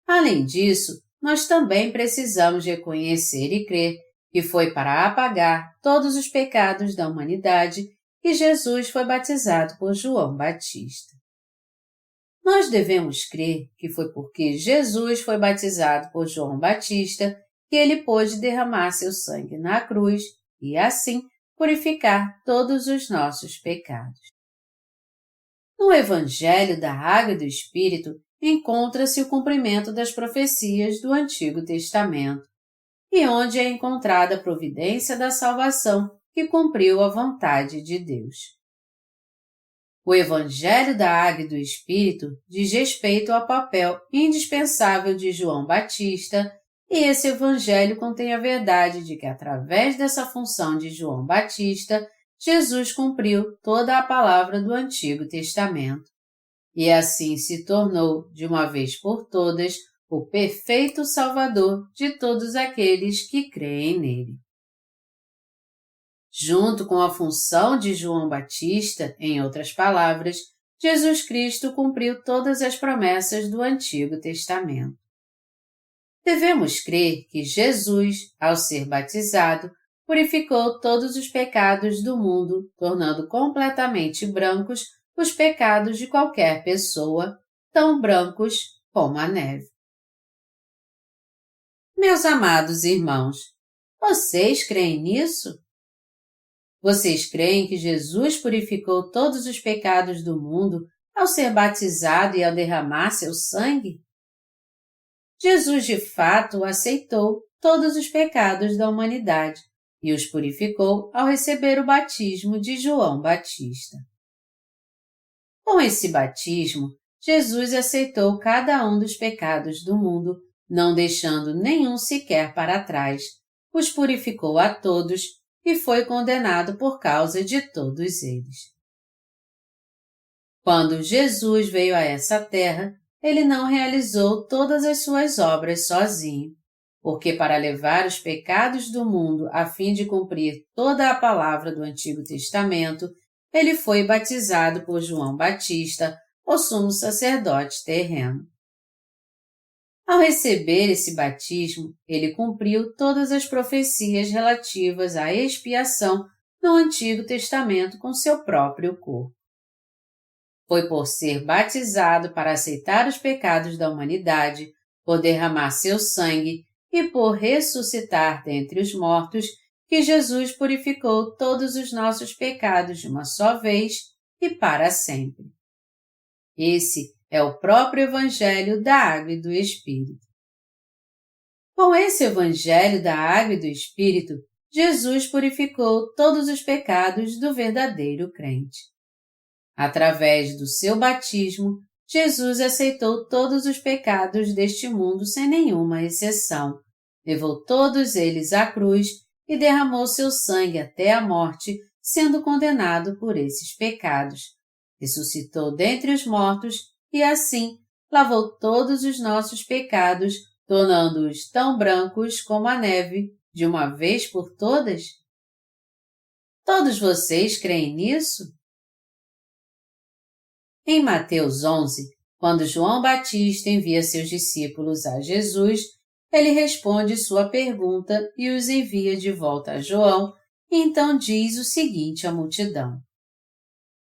Além disso, nós também precisamos reconhecer e crer que foi para apagar todos os pecados da humanidade que Jesus foi batizado por João Batista. Nós devemos crer que foi porque Jesus foi batizado por João Batista que ele pôde derramar seu sangue na cruz e, assim, purificar todos os nossos pecados. No Evangelho da Água e do Espírito encontra-se o cumprimento das profecias do Antigo Testamento, e onde é encontrada a providência da salvação que cumpriu a vontade de Deus. O Evangelho da Água e do Espírito diz respeito ao papel indispensável de João Batista, e esse Evangelho contém a verdade de que, através dessa função de João Batista, Jesus cumpriu toda a palavra do Antigo Testamento, e assim se tornou, de uma vez por todas, o perfeito Salvador de todos aqueles que creem nele. Junto com a função de João Batista, em outras palavras, Jesus Cristo cumpriu todas as promessas do Antigo Testamento. Devemos crer que Jesus, ao ser batizado, purificou todos os pecados do mundo, tornando completamente brancos os pecados de qualquer pessoa, tão brancos como a neve. Meus amados irmãos, vocês creem nisso? Vocês creem que Jesus purificou todos os pecados do mundo ao ser batizado e ao derramar seu sangue? Jesus de fato aceitou todos os pecados da humanidade e os purificou ao receber o batismo de João Batista. Com esse batismo, Jesus aceitou cada um dos pecados do mundo, não deixando nenhum sequer para trás, os purificou a todos e foi condenado por causa de todos eles. Quando Jesus veio a essa terra, ele não realizou todas as suas obras sozinho, porque para levar os pecados do mundo a fim de cumprir toda a palavra do Antigo Testamento, ele foi batizado por João Batista, o sumo sacerdote terreno. Ao receber esse batismo, ele cumpriu todas as profecias relativas à expiação no Antigo Testamento com seu próprio corpo. Foi por ser batizado para aceitar os pecados da humanidade, por derramar seu sangue e por ressuscitar dentre os mortos que Jesus purificou todos os nossos pecados de uma só vez e para sempre. Esse é o próprio Evangelho da Água e do Espírito. Com esse Evangelho da Água e do Espírito, Jesus purificou todos os pecados do verdadeiro crente. Através do seu batismo, Jesus aceitou todos os pecados deste mundo sem nenhuma exceção, levou todos eles à cruz e derramou seu sangue até a morte, sendo condenado por esses pecados. Ressuscitou dentre os mortos e, assim, lavou todos os nossos pecados, tornando-os tão brancos como a neve, de uma vez por todas? Todos vocês creem nisso? Em Mateus 11, quando João Batista envia seus discípulos a Jesus, ele responde sua pergunta e os envia de volta a João, e então diz o seguinte à multidão: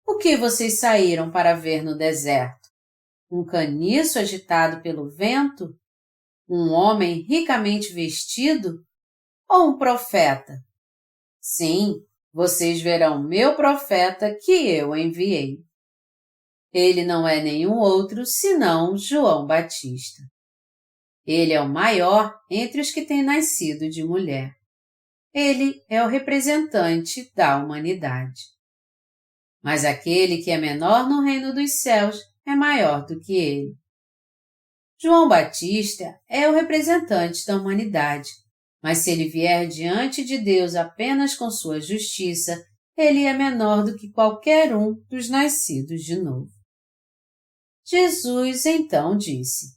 O que vocês saíram para ver no deserto? Um caniço agitado pelo vento? Um homem ricamente vestido? ou um profeta? Sim, vocês verão meu profeta que eu enviei. Ele não é nenhum outro senão João Batista. Ele é o maior entre os que têm nascido de mulher. Ele é o representante da humanidade. Mas aquele que é menor no reino dos céus é maior do que ele. João Batista é o representante da humanidade, mas se ele vier diante de Deus apenas com sua justiça, ele é menor do que qualquer um dos nascidos de novo. Jesus então disse: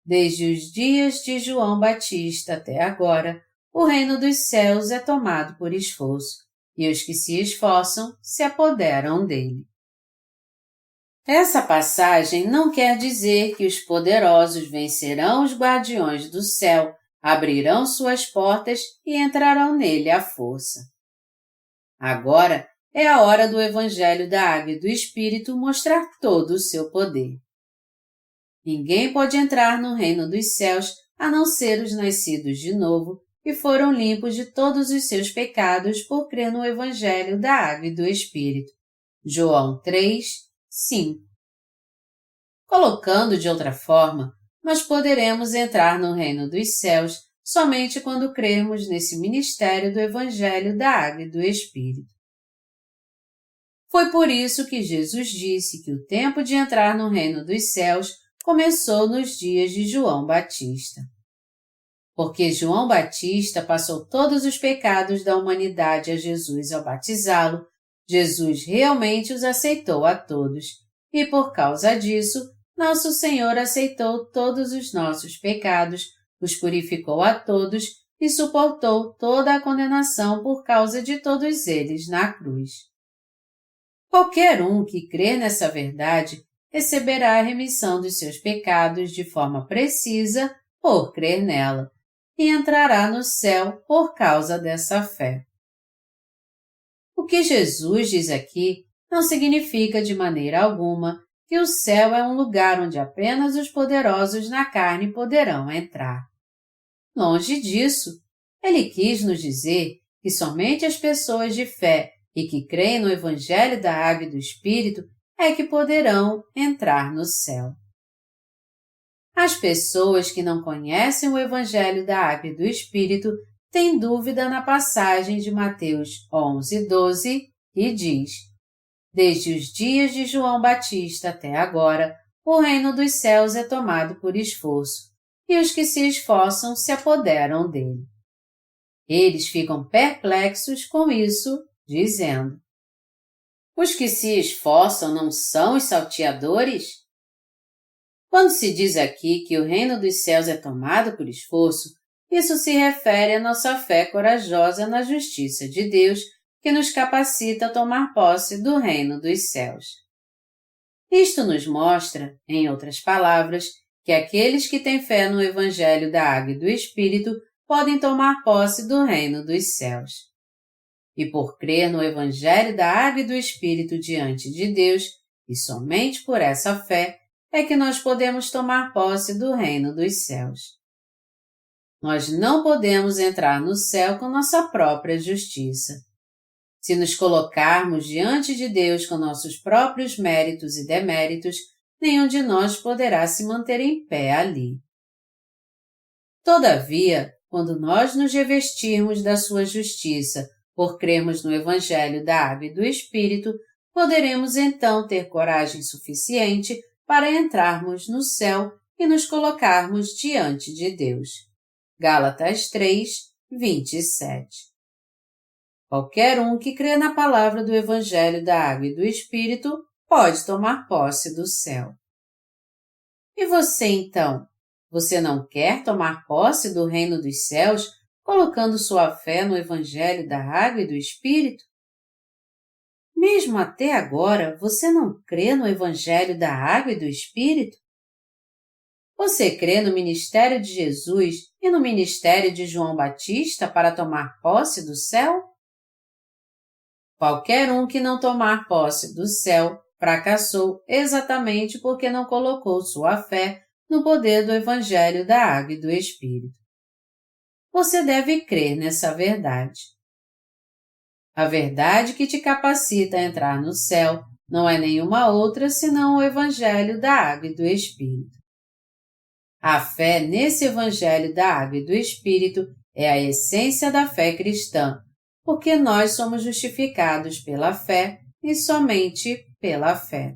Desde os dias de João Batista até agora, o reino dos céus é tomado por esforço, e os que se esforçam se apoderam dele. Essa passagem não quer dizer que os poderosos vencerão os guardiões do céu, abrirão suas portas e entrarão nele à força. Agora é a hora do Evangelho da Água e do Espírito mostrar todo o seu poder. Ninguém pode entrar no reino dos céus a não ser os nascidos de novo e foram limpos de todos os seus pecados por crer no Evangelho da Água e do Espírito. João 3, 5. Colocando de outra forma, nós poderemos entrar no reino dos céus somente quando crermos nesse ministério do Evangelho da Água e do Espírito. Foi por isso que Jesus disse que o tempo de entrar no reino dos céus começou nos dias de João Batista. Porque João Batista passou todos os pecados da humanidade a Jesus ao batizá-lo, Jesus realmente os aceitou a todos, e por causa disso, nosso Senhor aceitou todos os nossos pecados, os purificou a todos e suportou toda a condenação por causa de todos eles na cruz. Qualquer um que crer nessa verdade receberá a remissão dos seus pecados de forma precisa por crer nela, e entrará no céu por causa dessa fé. O que Jesus diz aqui não significa de maneira alguma que o céu é um lugar onde apenas os poderosos na carne poderão entrar. Longe disso, ele quis nos dizer que somente as pessoas de fé e que creem no Evangelho da Água e do Espírito é que poderão entrar no céu. As pessoas que não conhecem o Evangelho da Água e do Espírito têm dúvida na passagem de Mateus 11, 12, que diz: Desde os dias de João Batista até agora, o reino dos céus é tomado por esforço, e os que se esforçam se apoderam dele. Eles ficam perplexos com isso, dizendo: Os que se esforçam não são os salteadores? Quando se diz aqui que o reino dos céus é tomado por esforço, isso se refere à nossa fé corajosa na justiça de Deus, que nos capacita a tomar posse do reino dos céus. Isto nos mostra, em outras palavras, que aqueles que têm fé no Evangelho da Água e do Espírito podem tomar posse do reino dos céus. E por crer no Evangelho da Água e do Espírito diante de Deus, e somente por essa fé, é que nós podemos tomar posse do reino dos céus. Nós não podemos entrar no céu com nossa própria justiça. Se nos colocarmos diante de Deus com nossos próprios méritos e deméritos, nenhum de nós poderá se manter em pé ali. Todavia, quando nós nos revestirmos da sua justiça, por crermos no Evangelho da Água e do Espírito, poderemos então ter coragem suficiente para entrarmos no céu e nos colocarmos diante de Deus. Gálatas 3, 27. Qualquer um que crê na palavra do Evangelho da Água e do Espírito pode tomar posse do céu. E você então? Você não quer tomar posse do reino dos céus, colocando sua fé no Evangelho da Água e do Espírito? Mesmo até agora, você não crê no Evangelho da Água e do Espírito? Você crê no ministério de Jesus e no ministério de João Batista para tomar posse do céu? Qualquer um que não tomar posse do céu fracassou exatamente porque não colocou sua fé no poder do Evangelho da Água e do Espírito. você deve crer nessa verdade. A verdade que te capacita a entrar no céu não é nenhuma outra senão o Evangelho da Água e do Espírito. A fé nesse Evangelho da Água e do Espírito é a essência da fé cristã, porque nós somos justificados pela fé e somente pela fé.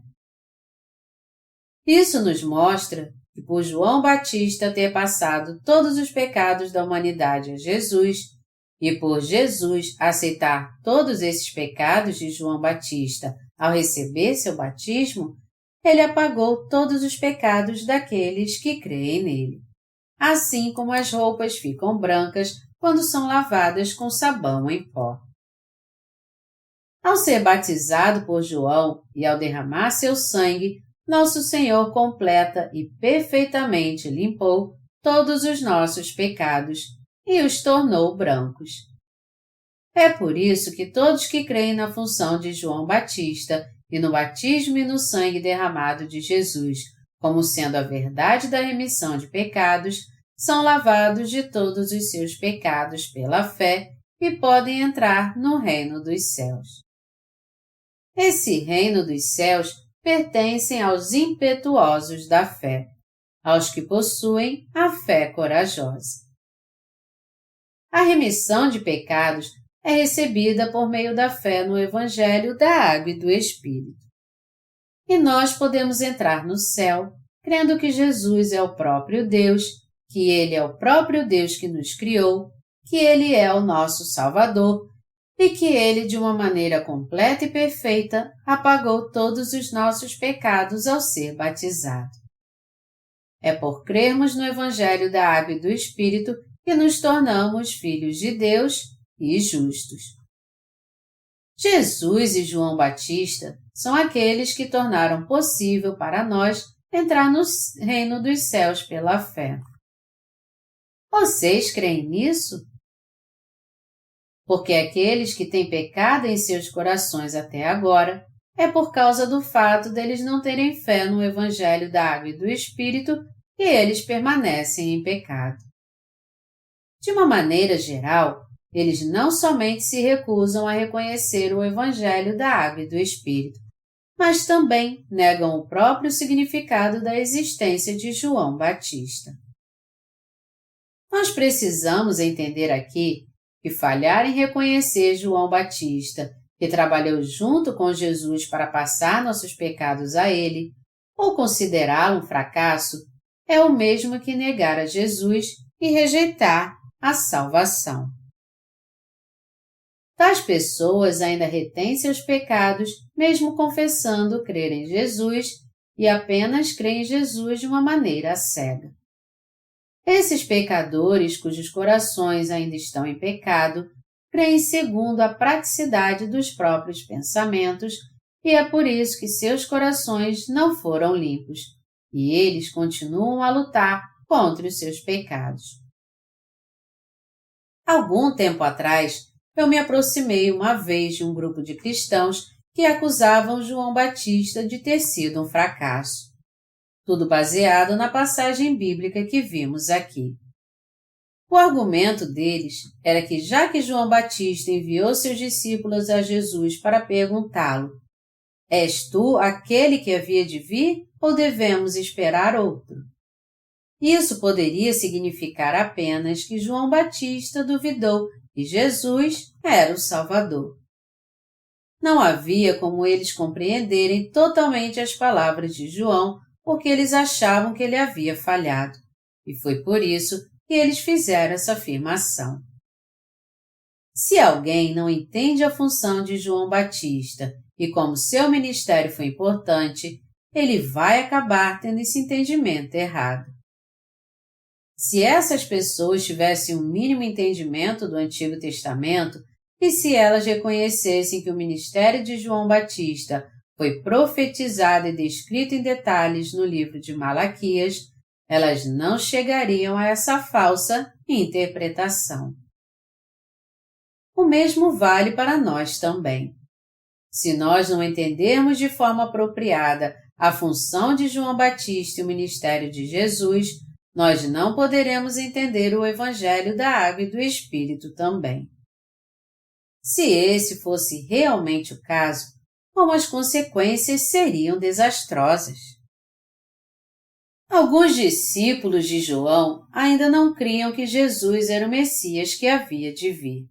Isso nos mostra que, por João Batista ter passado todos os pecados da humanidade a Jesus, e por Jesus aceitar todos esses pecados de João Batista ao receber seu batismo, ele apagou todos os pecados daqueles que creem nele, assim como as roupas ficam brancas quando são lavadas com sabão em pó. Ao ser batizado por João e ao derramar seu sangue, nosso Senhor completa e perfeitamente limpou todos os nossos pecados e os tornou brancos. É por isso que todos que creem na função de João Batista e no batismo e no sangue derramado de Jesus, como sendo a verdade da remissão de pecados, são lavados de todos os seus pecados pela fé e podem entrar no reino dos céus. Esse reino dos céus pertence aos impetuosos da fé, aos que possuem a fé corajosa. A remissão de pecados é recebida por meio da fé no Evangelho da Água e do Espírito. E nós podemos entrar no céu crendo que Jesus é o próprio Deus, que Ele é o próprio Deus que nos criou, que Ele é o nosso Salvador e que Ele, de uma maneira completa e perfeita, apagou todos os nossos pecados ao ser batizado. É por crermos no Evangelho da Água e do Espírito que nos tornamos filhos de Deus e justos. Jesus e João Batista são aqueles que tornaram possível para nós entrar no reino dos céus pela fé. Vocês creem nisso? Porque aqueles que têm pecado em seus corações até agora é por causa do fato deles não terem fé no Evangelho da Água e do Espírito e eles permanecem em pecado. De uma maneira geral, eles não somente se recusam a reconhecer o Evangelho da Água e do Espírito, mas também negam o próprio significado da existência de João Batista. Nós precisamos entender aqui que falhar em reconhecer João Batista, que trabalhou junto com Jesus para passar nossos pecados a ele, ou considerá-lo um fracasso, é o mesmo que negar a Jesus e rejeitar a salvação. Tais pessoas ainda retêm seus pecados, mesmo confessando crer em Jesus, e apenas creem em Jesus de uma maneira cega. Esses pecadores, cujos corações ainda estão em pecado, creem segundo a praticidade dos próprios pensamentos, e é por isso que seus corações não foram limpos, e eles continuam a lutar contra os seus pecados. Algum tempo atrás, eu me aproximei uma vez de um grupo de cristãos que acusavam João Batista de ter sido um fracasso. Tudo baseado na passagem bíblica que vimos aqui. O argumento deles era que já que João Batista enviou seus discípulos a Jesus para perguntá-lo: "És tu aquele que havia de vir ou devemos esperar outro?" Isso poderia significar apenas que João Batista duvidou que Jesus era o Salvador. Não havia como eles compreenderem totalmente as palavras de João, porque eles achavam que ele havia falhado, e foi por isso que eles fizeram essa afirmação. Se alguém não entende a função de João Batista e como seu ministério foi importante, ele vai acabar tendo esse entendimento errado. Se essas pessoas tivessem um mínimo entendimento do Antigo Testamento e se elas reconhecessem que o ministério de João Batista foi profetizado e descrito em detalhes no livro de Malaquias, elas não chegariam a essa falsa interpretação. O mesmo vale para nós também. Se nós não entendermos de forma apropriada a função de João Batista e o ministério de Jesus, nós não poderemos entender o Evangelho da Água e do Espírito também. Se esse fosse realmente o caso, como as consequências seriam desastrosas. Alguns discípulos de João ainda não criam que Jesus era o Messias que havia de vir.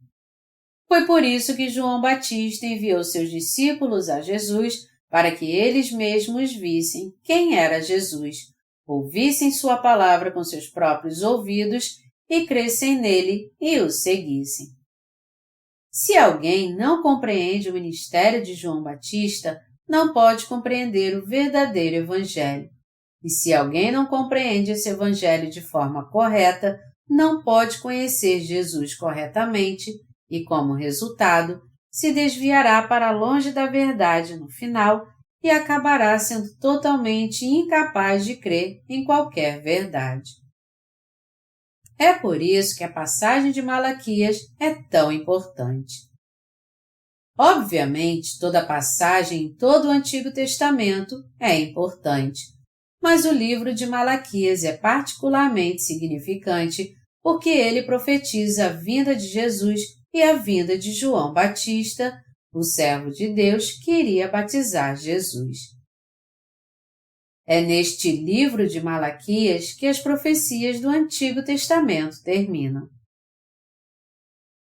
Foi por isso que João Batista enviou seus discípulos a Jesus para que eles mesmos vissem quem era Jesus, ouvissem sua palavra com seus próprios ouvidos e crescem nele e o seguissem. Se alguém não compreende o ministério de João Batista, não pode compreender o verdadeiro Evangelho. E se alguém não compreende esse Evangelho de forma correta, não pode conhecer Jesus corretamente e, como resultado, se desviará para longe da verdade no final e acabará sendo totalmente incapaz de crer em qualquer verdade. É por isso que a passagem de Malaquias é tão importante. Obviamente, toda a passagem em todo o Antigo Testamento é importante, mas o livro de Malaquias é particularmente significante porque ele profetiza a vinda de Jesus e a vinda de João Batista, o servo de Deus que iria batizar Jesus. É neste livro de Malaquias que as profecias do Antigo Testamento terminam.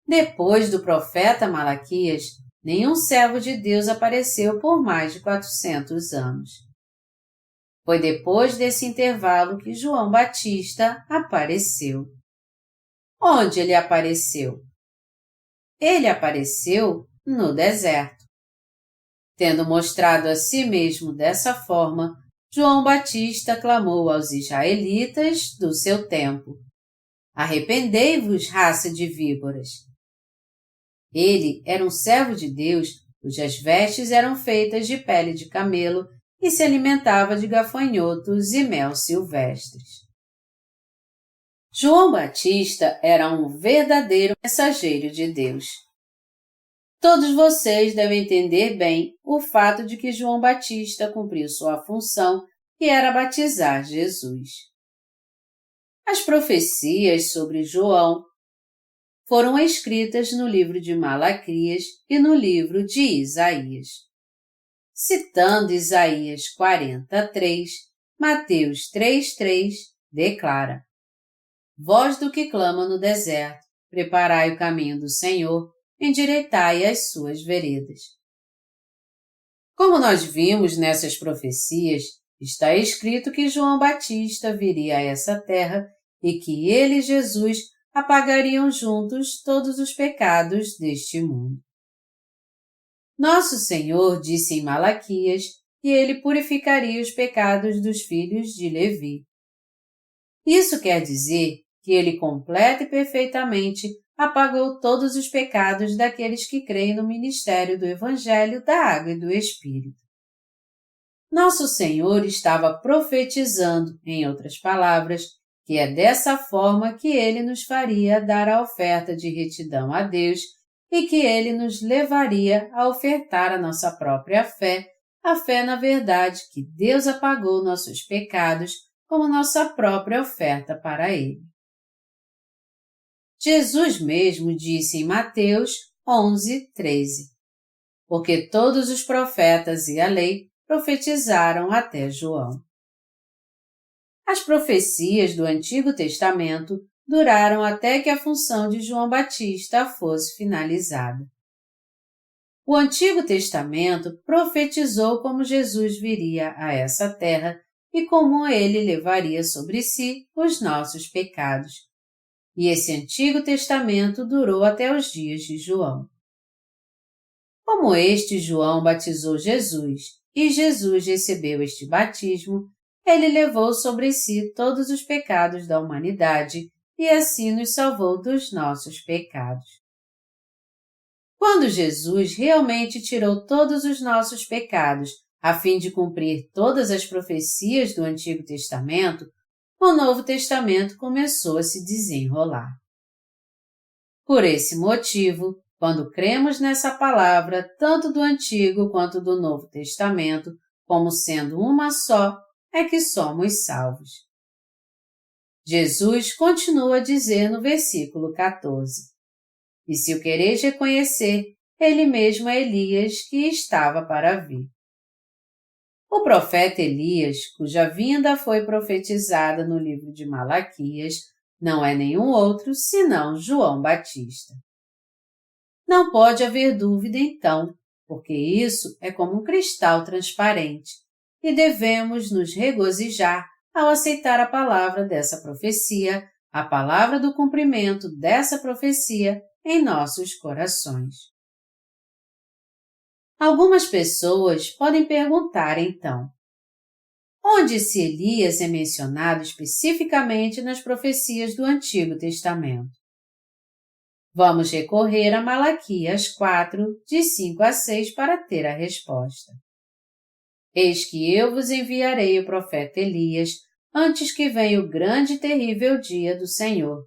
Depois do profeta Malaquias, nenhum servo de Deus apareceu por mais de 400 anos. Foi depois desse intervalo que João Batista apareceu. Onde ele apareceu? Ele apareceu no deserto. Tendo mostrado a si mesmo dessa forma, João Batista clamou aos israelitas do seu tempo: Arrependei-vos, raça de víboras! Ele era um servo de Deus, cujas vestes eram feitas de pele de camelo e se alimentava de gafanhotos e mel silvestres. João Batista era um verdadeiro mensageiro de Deus. Todos vocês devem entender bem o fato de que João Batista cumpriu sua função, que era batizar Jesus. As profecias sobre João foram escritas no livro de Malaquias e no livro de Isaías. Citando Isaías 43, Mateus 3:3 declara: Voz do que clama no deserto, preparai o caminho do Senhor, endireitai as suas veredas. Como nós vimos nessas profecias, está escrito que João Batista viria a essa terra e que ele e Jesus apagariam juntos todos os pecados deste mundo. Nosso Senhor disse em Malaquias que ele purificaria os pecados dos filhos de Levi. Isso quer dizer que ele completa e perfeitamente apagou todos os pecados daqueles que creem no ministério do Evangelho da Água e do Espírito. Nosso Senhor estava profetizando, em outras palavras, que é dessa forma que ele nos faria dar a oferta de retidão a Deus e que ele nos levaria a ofertar a nossa própria fé, a fé na verdade que Deus apagou nossos pecados como nossa própria oferta para ele. Jesus mesmo disse em Mateus 11:13, porque todos os profetas e a lei profetizaram até João. As profecias do Antigo Testamento duraram até que a função de João Batista fosse finalizada. O Antigo Testamento profetizou como Jesus viria a essa terra e como ele levaria sobre si os nossos pecados. E esse Antigo Testamento durou até os dias de João. Como este João batizou Jesus e Jesus recebeu este batismo, ele levou sobre si todos os pecados da humanidade e assim nos salvou dos nossos pecados. Quando Jesus realmente tirou todos os nossos pecados a fim de cumprir todas as profecias do Antigo Testamento, o Novo Testamento começou a se desenrolar. Por esse motivo, quando cremos nessa palavra, tanto do Antigo quanto do Novo Testamento, como sendo uma só, é que somos salvos. Jesus continua a dizer no versículo 14: E se o quereis reconhecer, ele mesmo é Elias que estava para vir. O profeta Elias, cuja vinda foi profetizada no livro de Malaquias, não é nenhum outro senão João Batista. Não pode haver dúvida, então, porque isso é como um cristal transparente, e devemos nos regozijar ao aceitar a palavra dessa profecia, a palavra do cumprimento dessa profecia em nossos corações. Algumas pessoas podem perguntar, então, onde esse Elias é mencionado especificamente nas profecias do Antigo Testamento? Vamos recorrer a Malaquias 4, de 5 a 6 para ter a resposta. Eis que eu vos enviarei o profeta Elias, antes que venha o grande e terrível dia do Senhor.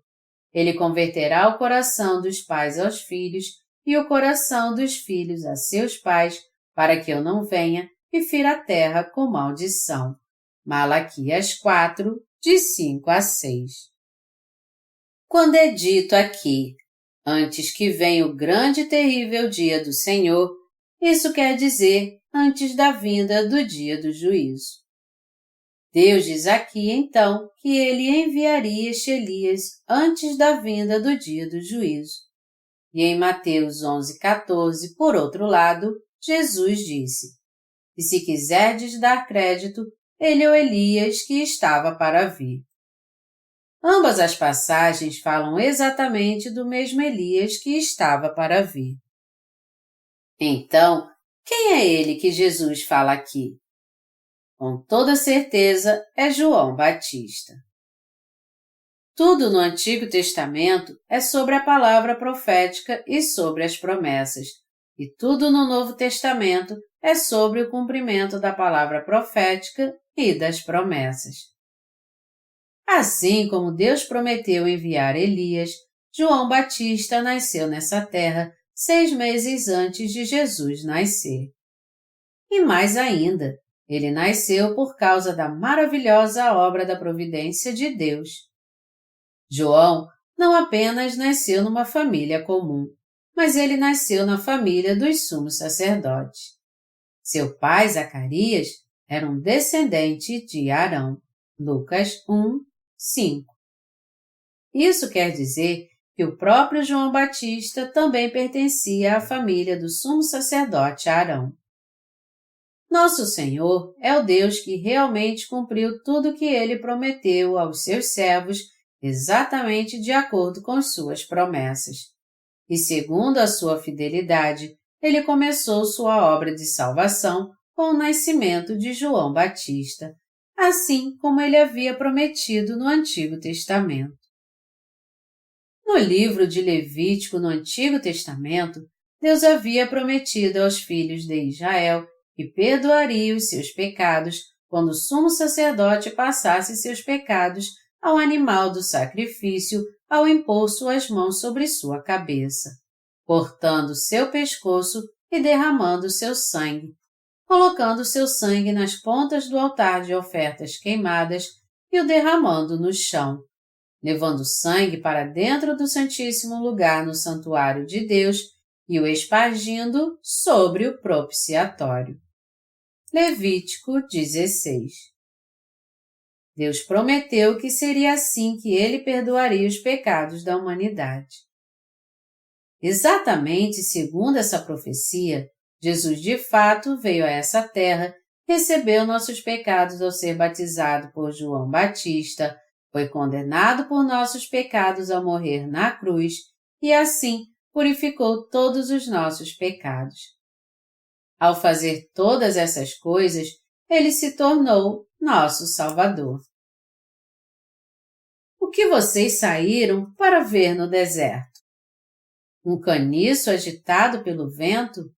Ele converterá o coração dos pais aos filhos e o coração dos filhos a seus pais, para que eu não venha e fira a terra com maldição. Malaquias 4, de 5 a 6. Quando é dito aqui, antes que venha o grande e terrível dia do Senhor, isso quer dizer antes da vinda do dia do juízo. Deus diz aqui, então, que ele enviaria este Elias antes da vinda do dia do juízo. E em Mateus 11:14, por outro lado, Jesus disse: E se quiserdes dar crédito, ele é o Elias que estava para vir. Ambas as passagens falam exatamente do mesmo Elias que estava para vir. Então, quem é ele que Jesus fala aqui? Com toda certeza, é João Batista. Tudo no Antigo Testamento é sobre a palavra profética e sobre as promessas, e tudo no Novo Testamento é sobre o cumprimento da palavra profética e das promessas. Assim como Deus prometeu enviar Elias, João Batista nasceu nessa terra 6 meses antes de Jesus nascer. E mais ainda, ele nasceu por causa da maravilhosa obra da providência de Deus. João não apenas nasceu numa família comum, mas ele nasceu na família dos sumos sacerdotes. Seu pai, Zacarias, era um descendente de Arão. Lucas 1, 5. Isso quer dizer que o próprio João Batista também pertencia à família do sumo sacerdote Arão. Nosso Senhor é o Deus que realmente cumpriu tudo o que ele prometeu aos seus servos, exatamente de acordo com suas promessas. E segundo a sua fidelidade, ele começou sua obra de salvação com o nascimento de João Batista, assim como ele havia prometido no Antigo Testamento. No livro de Levítico, no Antigo Testamento, Deus havia prometido aos filhos de Israel que perdoaria os seus pecados quando o sumo sacerdote passasse seus pecados ao animal do sacrifício ao impor suas mãos sobre sua cabeça, cortando seu pescoço e derramando seu sangue, colocando seu sangue nas pontas do altar de ofertas queimadas e o derramando no chão, levando sangue para dentro do Santíssimo Lugar no santuário de Deus e o espargindo sobre o propiciatório. Levítico 16. Deus prometeu que seria assim que ele perdoaria os pecados da humanidade. Exatamente segundo essa profecia, Jesus de fato veio a essa terra, recebeu nossos pecados ao ser batizado por João Batista, foi condenado por nossos pecados ao morrer na cruz e assim purificou todos os nossos pecados. Ao fazer todas essas coisas, ele se tornou nosso Salvador. O que vocês saíram para ver no deserto? Um caniço agitado pelo vento?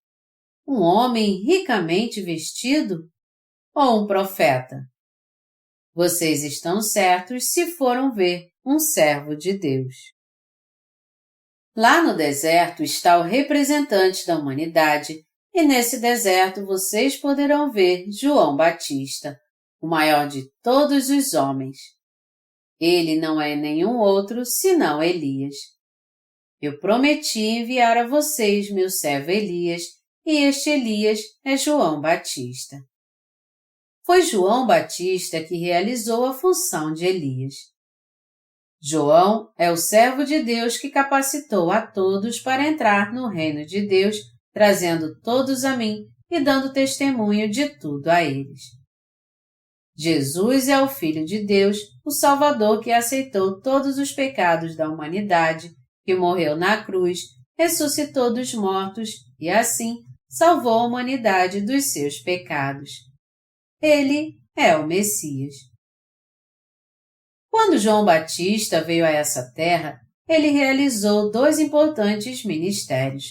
Um homem ricamente vestido? Ou um profeta? Vocês estão certos se foram ver um servo de Deus. Lá no deserto está o representante da humanidade, e nesse deserto vocês poderão ver João Batista, o maior de todos os homens. Ele não é nenhum outro senão Elias. Eu prometi enviar a vocês meu servo Elias, e este Elias é João Batista. Foi João Batista que realizou a função de Elias. João é o servo de Deus que capacitou a todos para entrar no reino de Deus, trazendo todos a mim e dando testemunho de tudo a eles. Jesus é o Filho de Deus, o Salvador que aceitou todos os pecados da humanidade, que morreu na cruz, ressuscitou dos mortos e, assim, salvou a humanidade dos seus pecados. Ele é o Messias. Quando João Batista veio a essa terra, ele realizou 2 importantes ministérios.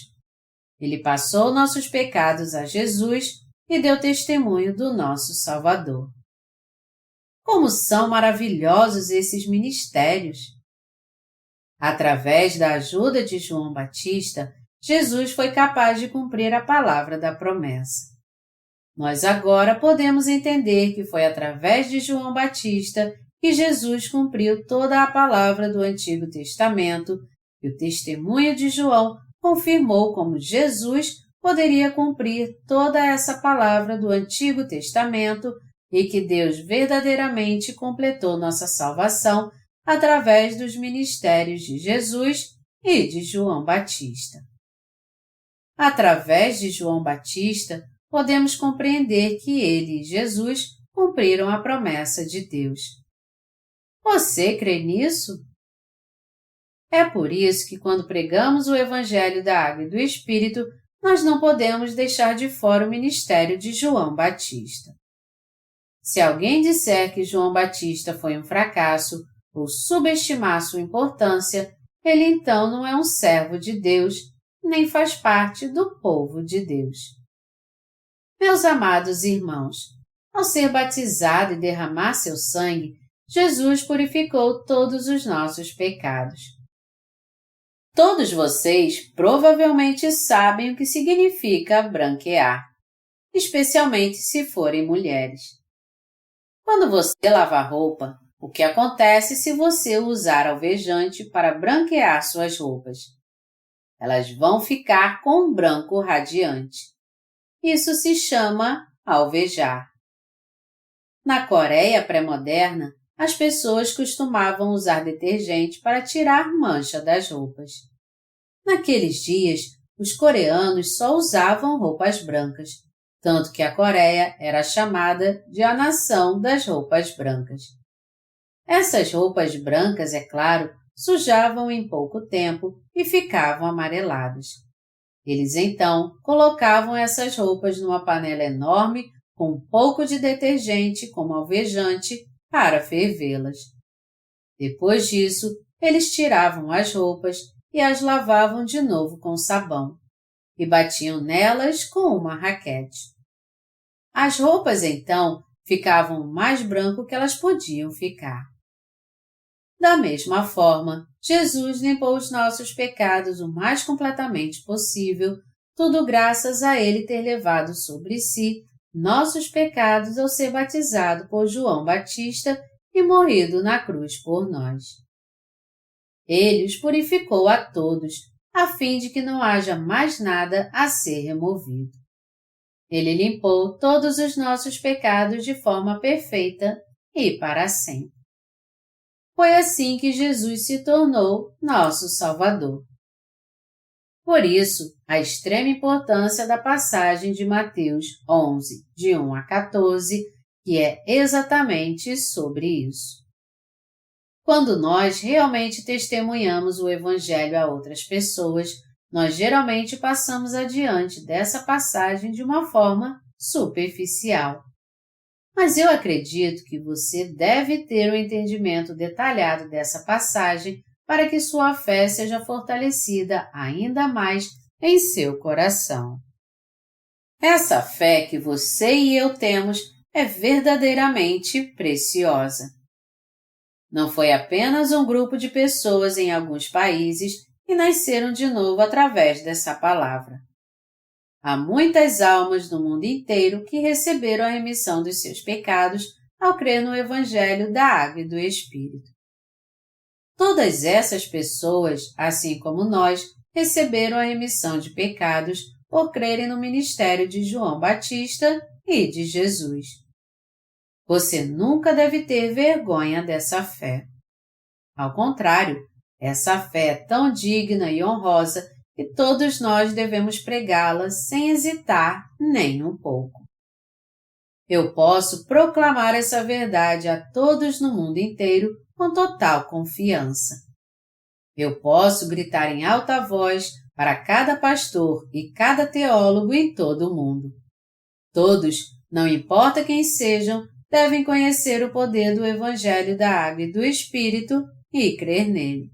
Ele passou nossos pecados a Jesus e deu testemunho do nosso Salvador. Como são maravilhosos esses ministérios! Através da ajuda de João Batista, Jesus foi capaz de cumprir a palavra da promessa. Nós agora podemos entender que foi através de João Batista que Jesus cumpriu toda a palavra do Antigo Testamento e o testemunho de João confirmou como Jesus poderia cumprir toda essa palavra do Antigo Testamento e que Deus verdadeiramente completou nossa salvação através dos ministérios de Jesus e de João Batista. Através de João Batista, podemos compreender que ele e Jesus cumpriram a promessa de Deus. Você crê nisso? É por isso que quando pregamos o Evangelho da Água e do Espírito, nós não podemos deixar de fora o ministério de João Batista. Se alguém disser que João Batista foi um fracasso ou subestimar sua importância, ele então não é um servo de Deus, nem faz parte do povo de Deus. Meus amados irmãos, ao ser batizado e derramar seu sangue, Jesus purificou todos os nossos pecados. Todos vocês provavelmente sabem o que significa branquear, especialmente se forem mulheres. Quando você lava roupa, o que acontece se você usar alvejante para branquear suas roupas? Elas vão ficar com um branco radiante. Isso se chama alvejar. Na Coreia pré-moderna, as pessoas costumavam usar detergente para tirar mancha das roupas. Naqueles dias, os coreanos só usavam roupas brancas, tanto que a Coreia era chamada de a nação das roupas brancas. Essas roupas brancas, é claro, sujavam em pouco tempo e ficavam amareladas. Eles então colocavam essas roupas numa panela enorme com um pouco de detergente como alvejante para fervê-las. Depois disso, eles tiravam as roupas e as lavavam de novo com sabão e batiam nelas com uma raquete. As roupas, então, ficavam o mais branco que elas podiam ficar. Da mesma forma, Jesus limpou os nossos pecados o mais completamente possível, tudo graças a Ele ter levado sobre si nossos pecados ao ser batizado por João Batista e morrido na cruz por nós. Ele os purificou a todos, a fim de que não haja mais nada a ser removido. Ele limpou todos os nossos pecados de forma perfeita e para sempre. Foi assim que Jesus se tornou nosso Salvador. Por isso, a extrema importância da passagem de Mateus 11, de 1 a 14, que é exatamente sobre isso. Quando nós realmente testemunhamos o Evangelho a outras pessoas, nós geralmente passamos adiante dessa passagem de uma forma superficial. Mas eu acredito que você deve ter um entendimento detalhado dessa passagem para que sua fé seja fortalecida ainda mais em seu coração. Essa fé que você e eu temos é verdadeiramente preciosa. Não foi apenas um grupo de pessoas em alguns países que nasceram de novo através dessa palavra. Há muitas almas no mundo inteiro que receberam a remissão dos seus pecados ao crer no Evangelho da Água e do Espírito. Todas essas pessoas, assim como nós, receberam a remissão de pecados por crerem no ministério de João Batista e de Jesus. Você nunca deve ter vergonha dessa fé. Ao contrário, essa fé é tão digna e honrosa que todos nós devemos pregá-la sem hesitar nem um pouco. Eu posso proclamar essa verdade a todos no mundo inteiro com total confiança. Eu posso gritar em alta voz para cada pastor e cada teólogo em todo o mundo. Todos, não importa quem sejam, devem conhecer o poder do Evangelho da Água e do Espírito e crer nele.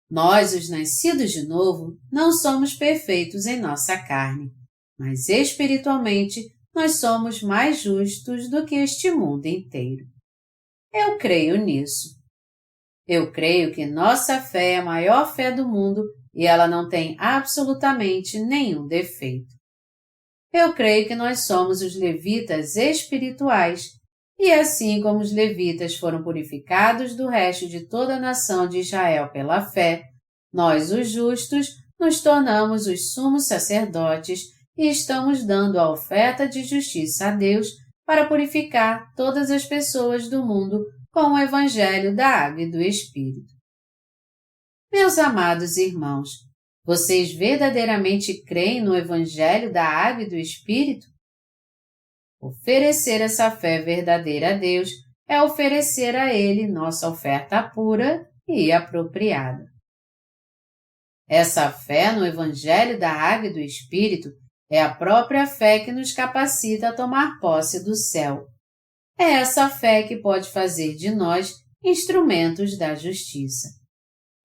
Nós, os nascidos de novo, não somos perfeitos em nossa carne, mas espiritualmente nós somos mais justos do que este mundo inteiro. Eu creio nisso. Eu creio que nossa fé é a maior fé do mundo e ela não tem absolutamente nenhum defeito. Eu creio que nós somos os levitas espirituais e assim como os levitas foram purificados do resto de toda a nação de Israel pela fé, nós, os justos, nos tornamos os sumos sacerdotes e estamos dando a oferta de justiça a Deus para purificar todas as pessoas do mundo com o Evangelho da Água e do Espírito. Meus amados irmãos, vocês verdadeiramente creem no Evangelho da Água e do Espírito? Oferecer essa fé verdadeira a Deus é oferecer a Ele nossa oferta pura e apropriada. Essa fé no Evangelho da Água e do Espírito é a própria fé que nos capacita a tomar posse do céu. É essa fé que pode fazer de nós instrumentos da justiça.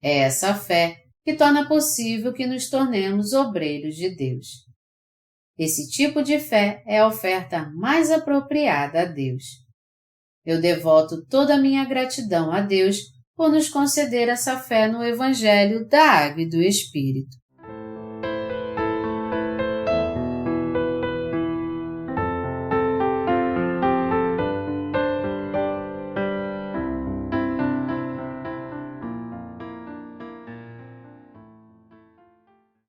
É essa fé que torna possível que nos tornemos obreiros de Deus. Esse tipo de fé é a oferta mais apropriada a Deus. Eu devoto toda a minha gratidão a Deus por nos conceder essa fé no Evangelho da Água e do Espírito.